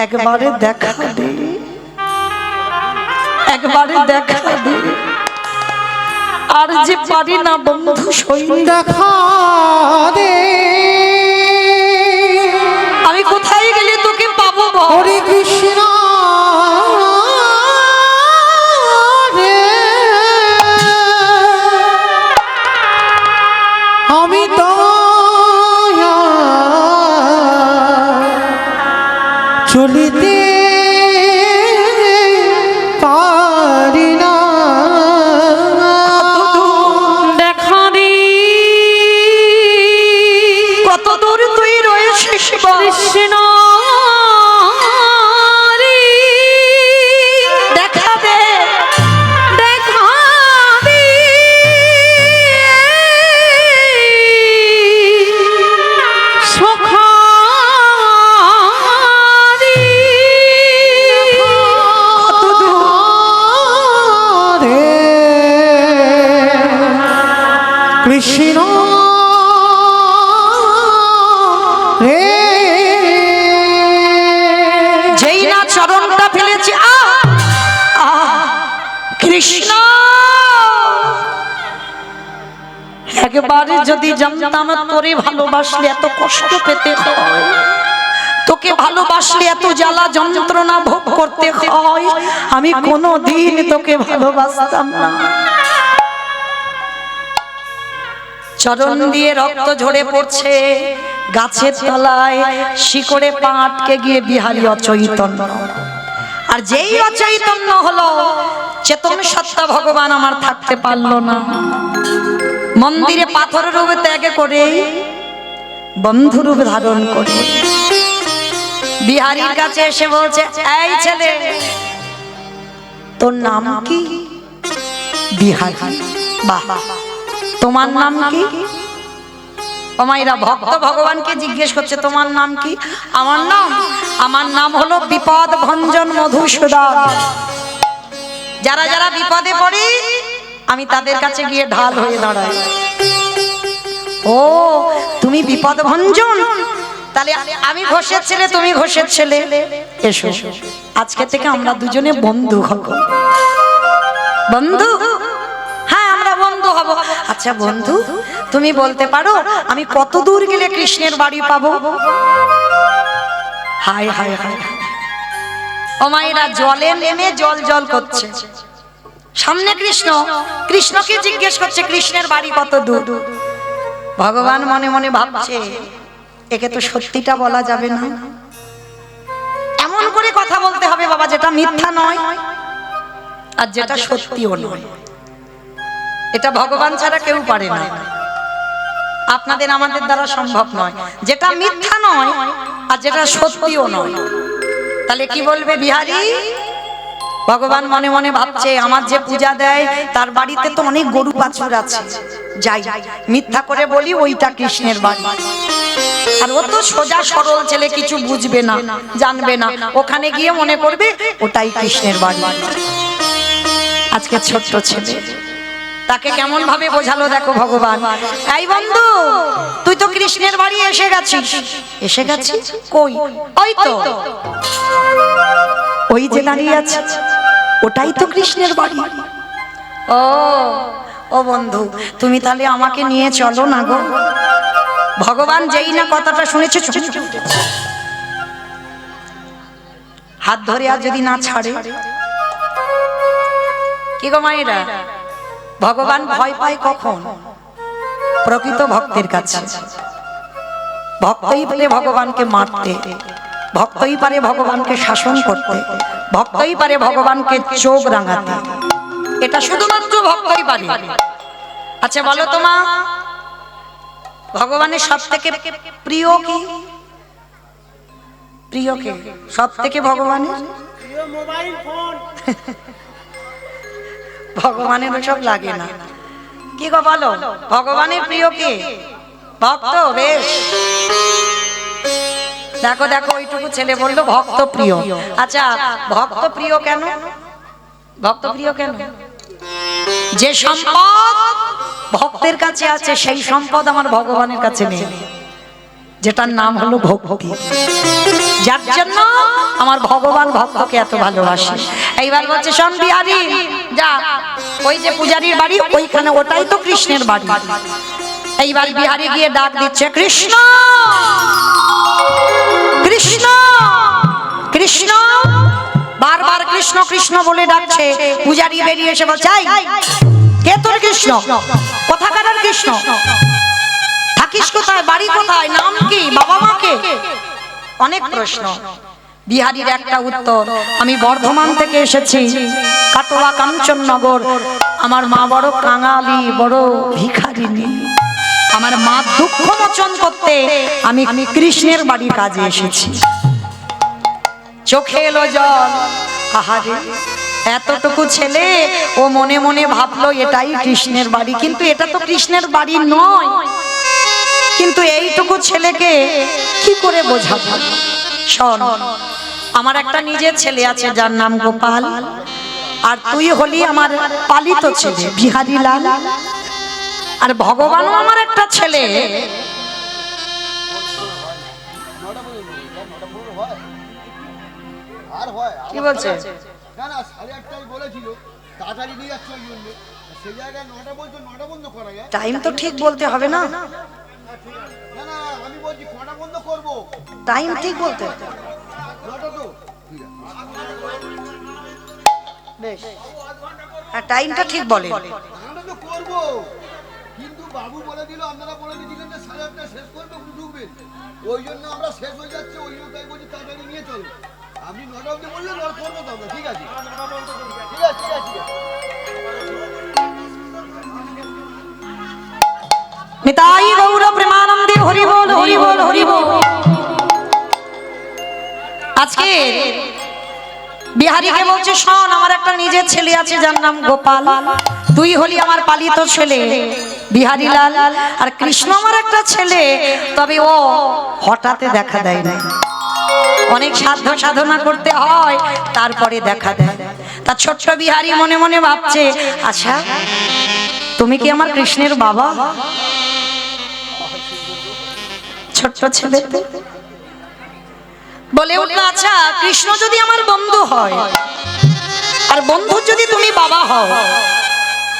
A: একবারে দেখা দে, একবারে দেখা দে। আর যে পারি না বন্ধু সই
C: দেখা দে,
A: আমি কোথায় গেলে তোকে পাবো বল?
C: হরে কৃষ্ণ রে, আমি তো চলিতে পারি না।
B: দেখা দি
A: কত দূর তুই রয়েছিস বল?
B: কৃষ্ণ রে,
A: দেখা দে,
B: দেখা দি সখা রে,
A: কত দূর
C: রে কৃষ্ণ রে,
A: যেই না চরণটা ফেলেছি কৃষ্ণ। একবারে যদি জানতাম তোরে ভালোবাসলে এত কষ্ট পেতে হয়, তোকে ভালোবাসলে এত জ্বালা যন্ত্রণা ভোগ করতে হয়, আমি কোনোদিন তোকে ভালোবাসতাম না। চরণ দিয়ে রক্ত ঝরে পড়ছে, গাছের তলায় শিকড়ে পা আটকে গিয়ে বিহারী অচৈতন্য। আর যেই অচৈতন্য হলো, চেতন সত্তা ভগবান আমার থাকতে পারলো না। মন্দিরে পাথরের রূপে ত্যাগ করে বন্ধু রূপ ধারণ করে বিহারীর কাছে এসে বলছে, এই ছেলে তোর নাম কি? বিহারী। বাহ, তোমার নাম কি? ওমাইরা ভক্ত ভগবানকে জিজ্ঞেস করছে তোমার নাম কি? আমার নাম হলো বিপদ ভঞ্জন মধুসূদন। যারা যারা বিপদে পড়ি আমি তাদের কাছে গিয়ে ঢাল হয়ে দাঁড়াই। ও তুমি বিপদ ভঞ্জন, তাহলে আমি ঘোষের ছেলে, তুমি ঘোষের ছেলে। এসো, আজকে থেকে আমরা দুজনে বন্ধু হব। বন্ধু? হ্যাঁ আমরা বন্ধু হব। আচ্ছা বন্ধু, তুমি বলতে পারো আমি কত দূর গেলে কৃষ্ণের বাড়ি পাবো? হায় হায় হায়, ও মায়েরা জলে নেমে জল জল করছে। সামনে কৃষ্ণ, কৃষ্ণকে জিজ্ঞেস করছে কৃষ্ণের বাড়ি কত দূর? ভগবান মনে মনে ভাবছে একে তো সত্যিটা বলা যাবে না, এমন করে কথা বলতে হবে বাবা যেটা মিথ্যা নয় আর যেটা সত্যিও নয়। এটা ভগবান ছাড়া কেউ পারে না, আপনাদের আমাদের দ্বারা সম্ভব নয়। যেটা মিথ্যা নয় আর যেটা সত্যিও নয়। তাহলে কি বলবে বিহারী? ভগবান মনে মনে ভাবছে আমার যে পূজা দেয় তার বাড়িতে তো অনেক গরু বাছুর আছে, যাই মিথ্যা করে বলি ওইটা কৃষ্ণের বাড়ি। আর ও তো সোজা সরল ছেলে, কিছু বুঝবে না জানবে না, ওখানে গিয়ে মনে করবে ওটাই কৃষ্ণের বাড়ি। আজকে ছোট্ট ছেলে তাকে কেমন ভাবে বোঝালো দেখো ভগবান। এই বন্ধু তুই তো কৃষ্ণের বাড়ি এসে গেছিস। এসে গেছিস কই? ওই তো, ওই যে দাঁড়িয়ে আছে ওটাই তো কৃষ্ণের বাড়ি। ও ও বন্ধু তুমি তাহলে আমাকে নিয়ে চলো না গো। ভগবান যেই না কথাটা শুনেছে হাত ধরে আর যদি না ছাড়ে, কি গো মায়েরা? ভগবান ভয় পায় কখন? প্রকৃত ভক্তের কাছে। ভক্তই পারে ভগবানকে মারতে, ভক্তই পারে ভগবানকে শাসন করতে, ভক্তই পারে ভগবানকে চোখ রাঙাতে। এটা শুধুমাত্র ভক্তই পারে। আচ্ছা বলো তো মা, ভগবানের সব থেকে প্রিয় কি? প্রিয় কে সব থেকে ভগবানের?
C: Mobile phone.
A: ভগবানের সব লাগে না। কি গো বলো ভগবানের প্রিয় কে? ভক্ত। বেশ দেখো দেখো ওইটুকু ছেলে বললো ভক্ত প্রিয়। আচ্ছা ভক্ত প্রিয় কেন? ভক্ত প্রিয় কেন? যে সম্পদ ভক্তের কাছে আছে সেই সম্পদ আমার ভগবানের কাছে নেই, যেটার নাম হলো ভক্তি। যার জন্য আমার ভগবান ভক্তকে এত ভালোবাসে। এইবার বলছে শোন বিহারী, যা ওই যে পূজারীর বাড়ি ওইখানে, ওটাই তো কৃষ্ণের বাড়ি। এইবার বিহারী গিয়ে ডাক দিচ্ছে কৃষ্ণ কৃষ্ণ কৃষ্ণ, বারবার কৃষ্ণ কৃষ্ণ বলে ডাকছে। পূজারী বেরিয়ে এসে বলছে কে তোর কৃষ্ণ? কোথাকার কৃষ্ণ? থাকিস কোথায়? বাড়ি কোথায়? নাম কি? বাবা মা কে? অনেক প্রশ্ন। বিহারীর একটা উত্তর, আমি বর্ধমান থেকে এসেছি, কাটোয়া কাঞ্চননগর। আমার মা বড় কাঙালি, বড় ভিখারিনী। আমার মা দুঃখ মোচন করতে আমি কৃষ্ণের বাড়ি কাজে এসেছি। চোখে এলো জল। আহারে, এতটুকু ছেলে ও মনে মনে ভাবলো এটাই কৃষ্ণের বাড়ি, কিন্তু এটা তো কৃষ্ণের বাড়ি নয়। কিন্তু এইটুকু ছেলেকে কি করে বোঝাবো? শোন, আমার একটা নিজের ছেলে আছে যার নাম গোপাল, আর তুই হলি আমার পালিত ছেলে বিহারী লাল। আর ভগবানও আমার একটা ছেলে। কি বলছে?
D: না না 8:30টাই বলেছিল, তাড়াতাড়ি নিয়ে যাচ্ছে ওই জন্য। সেই জায়গায় 9টা বলছো, 9টা বন্ধ করা যায়?
A: টাইম তো ঠিক বলতে হবে না?
D: না না আমি বলছি কটা বন্ধ করব?
A: টাইম ঠিক বলতে
D: 9টা তো ঠিক আছে।
A: বেশ, হ্যাঁ টাইমটা ঠিক বলে।
D: 9টা তো করব, কিন্তু বাবু বলে দিল, আপনারা বলে দিয়েছিলেন যে 8:30টা শেষ করবে, উনি ঢুকবেন। ওই জন্য আমরা শেষ হয়ে যাচ্ছে, ওই জন্য তাই বলছি তাড়াতাড়ি নিয়ে চলো। আপনি 9টা অবধি বললেন, 9টা করবো তো আমরা। ঠিক আছে ঠিক আছে ঠিক আছে।
A: নিতাই গৌর প্রেমানন্দে হরি বল হরি বল হরি বল। আজকে বিহারীকে বলছে শোন, আমার একটা নিজের ছেলে আছে যার নাম গোপাল, তুই হলি আমার পালিত ছেলে বিহারী লাল। আর কৃষ্ণ আমার একটা ছেলে, তবে ও হঠাৎ দেখা দেয় না, অনেক সাধ্য সাধনা করতে হয় তারপরে দেখা দেয়। তা ছোট্ট বিহারী মনে মনে ভাবছে, আচ্ছা তুমি কি আমার কৃষ্ণের বাবা? ছোট্ট ছেলে বলে উঠল, আচ্ছা কৃষ্ণ যদি আমার বন্ধু হয়, আর বন্ধুর যদি তুমি বাবা হও,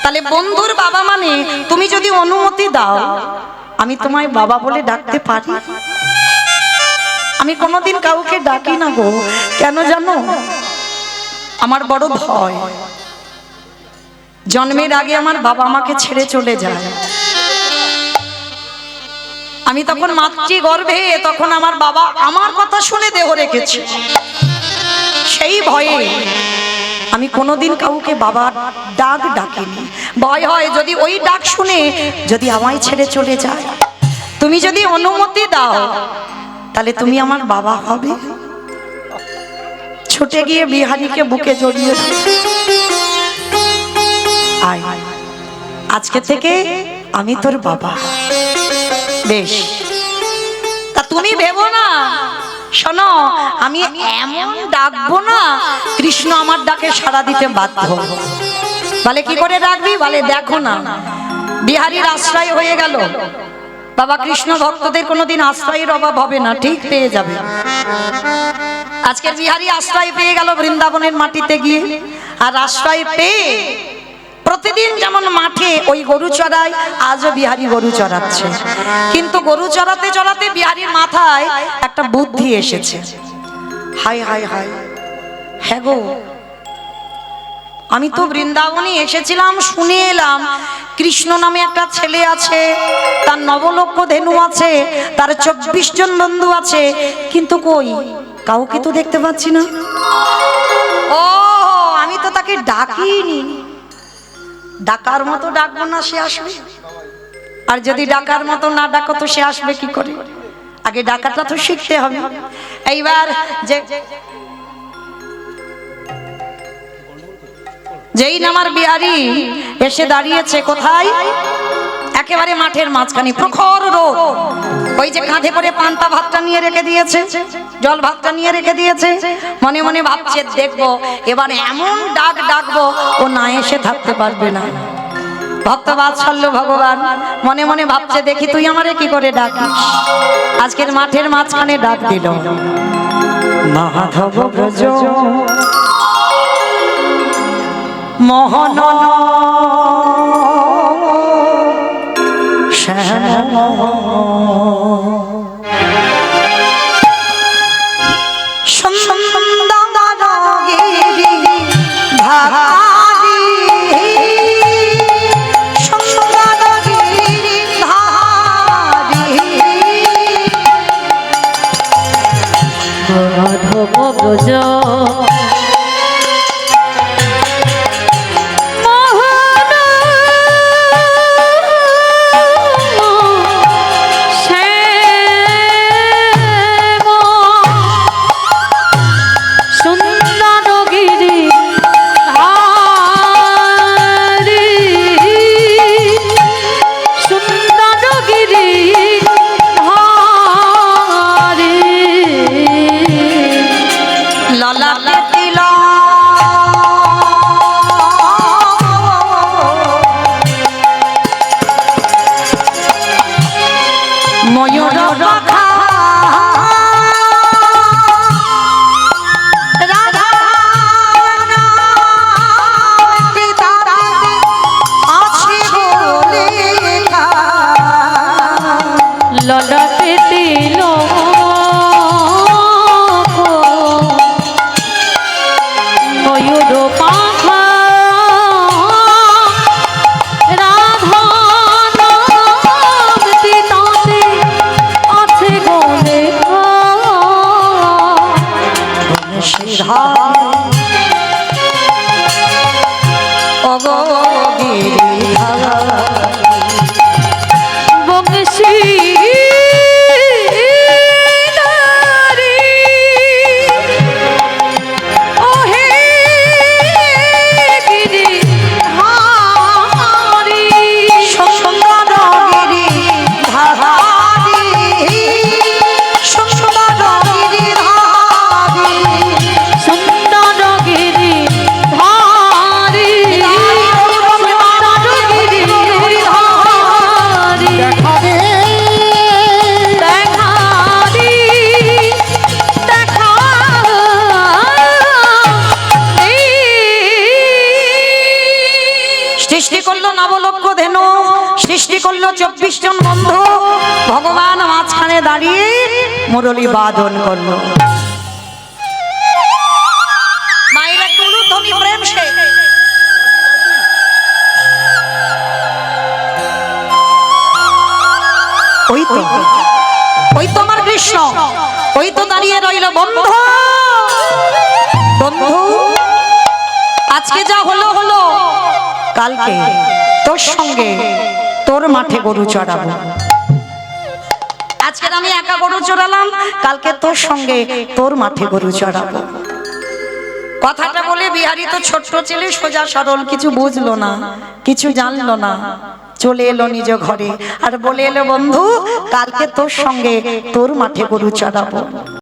A: তাহলে বন্ধুর বাবা মানে তুমি যদি অনুমতি দাও আমি তোমায় বাবা বলে ডাকতে পারি? আমি কোনোদিন কাউকে ডাকি না গো। কেন জানো? আমার বড় ভয়। জন্মের আগে আমার বাবা আমাকে ছেড়ে চলে যায়। আমি তখন মাতৃ গর্ভে, তখন আমার বাবা আমার কথা শুনে দেহ রেখেছে। সেই ভয়ে আমি কোনোদিন কাউকে বাবা ডাক ডাকিনি। ভয় হয় যদি ওই ডাক শুনে যদি আমায় ছেড়ে চলে যায়, তুমি যদি অনুমতি দাও তাহলে তুমি আমার বাবা হবে। ছুটে গিয়ে বিহারীকে বুকে জড়িয়ে আয়, আজকে থেকে আমি তোর বাবা। বেশ, তা তুমি ভেবো না, শোনো আমি এমন ডাকবো না কৃষ্ণ আমার ডাকে সাড়া দিতে বাধ্য। বলে কি করে ডাকবি? বলে দেখো না, বিহারীর আশ্রয় হয়ে গেল। বাবা কৃষ্ণ ভক্তদের কোনোদিন আশ্রয়ের অভাব হবে না, ঠিক পেয়ে যাবে। আজকের বিহারী আশ্রয় পেয়ে গেল বৃন্দাবনের মাটিতে গিয়ে। আর আশ্রয় পেয়ে প্রতিদিন যেমন মাঠে ওই গরু চড়ায়, আজও বিহারী গরু চড়াচ্ছে। কিন্তু গরু চড়াতে চড়াতে বিহারীর মাথায় একটা বুদ্ধি এসেছে। হাই হাই হাই, হ্যাঁ গো, আমি তো বৃন্দাবনে এসেছিলাম, শুনে এলাম কৃষ্ণ নামে একটা ছেলে আছে, তার 9 লক্ষ ধেনু আছে, তার 24 জন বন্ধু আছে, কিন্তু কই কাউকে তো দেখতে পাচ্ছি না। ও আমি তো তাকে ডাকিনি। ডাকার মতো ডাকবো না, সে আসবে? আর যদি ডাকার মতো না ডাকো তো সে আসবে কি করে? আগে ডাকাটা তো শিখতে হবে। এইবার যেই নামার বিহারী এসে দাঁড়িয়েছে কোথায়? একেবারে মাঠের মাঝখানে প্রখর রোদ, ওই যে কাঁধে করে পান্তা ভাতটা নিয়ে রেখে দিয়েছে, জল ভাতটা নিয়ে রেখে দিয়েছে, মনে মনে ভাবছে দেখবো এবার এমন ডাক ডাকবো ও না এসে থাকতে পারবে না। ভক্ত বাৎসল্য ভগবান মনে মনে ভাবছে দেখি তুই আমারে কি করে ডাকিস। আজকের মাঠের মাঝখানে ডাক দিল, মাধব ব্রজ মোহন শ্যাম
B: মাধব ব্রজ মোহন শ্যাম সুন্দর গিরি ধারি সুন্দর গিরি ধারি
A: ললাটে তিল ময়ূর পাখা রাধা নামটি তাতে আছে বলে লেখা।
B: ললাটে তিল ময়ূর পাখা রাধা নামটি তাতে আছে গো লেখা।
A: সিধা অগো গিরিধারা
B: বংশী ধারি ওহে গিরি ধারি
A: সুন্দর গিরিধারী সুন্দর গিরিধারী
B: সুন্দর গিরি ধারি সুন্দর গিরি ধারি দেখা দি দেখা
A: সৃষ্টি করলো নবলক্ষ ধেনু, সৃষ্টি করলো 24 জন বন্ধু, ভগবান মাঝখানে দাঁড়িয়ে মুরলী বাদন করলো। মায়ের একটু উলুধ্বনি প্রেম সে ওই তো আমার কৃষ্ণ, ওই তো দাঁড়িয়ে রইল বন্ধু। বন্ধু আজকে যা হলো হলো, কালকে তোর সঙ্গে তোর মাঠে গরু চড়াবো। আজকে আমি একা গরু চড়ালাম, কালকে তোর সঙ্গে তোর মাঠে গরু চড়াবো। কথাটা বলে বিহারি তো ছোট্ট ছেলে, সোজা সরল, কিছু বুঝলো না, কিছু জানলো না, চলে এলো নিজ ঘরে আর বলে এলো বন্ধু কালকে তোর সঙ্গে তোর মাঠে গরু চড়াবো।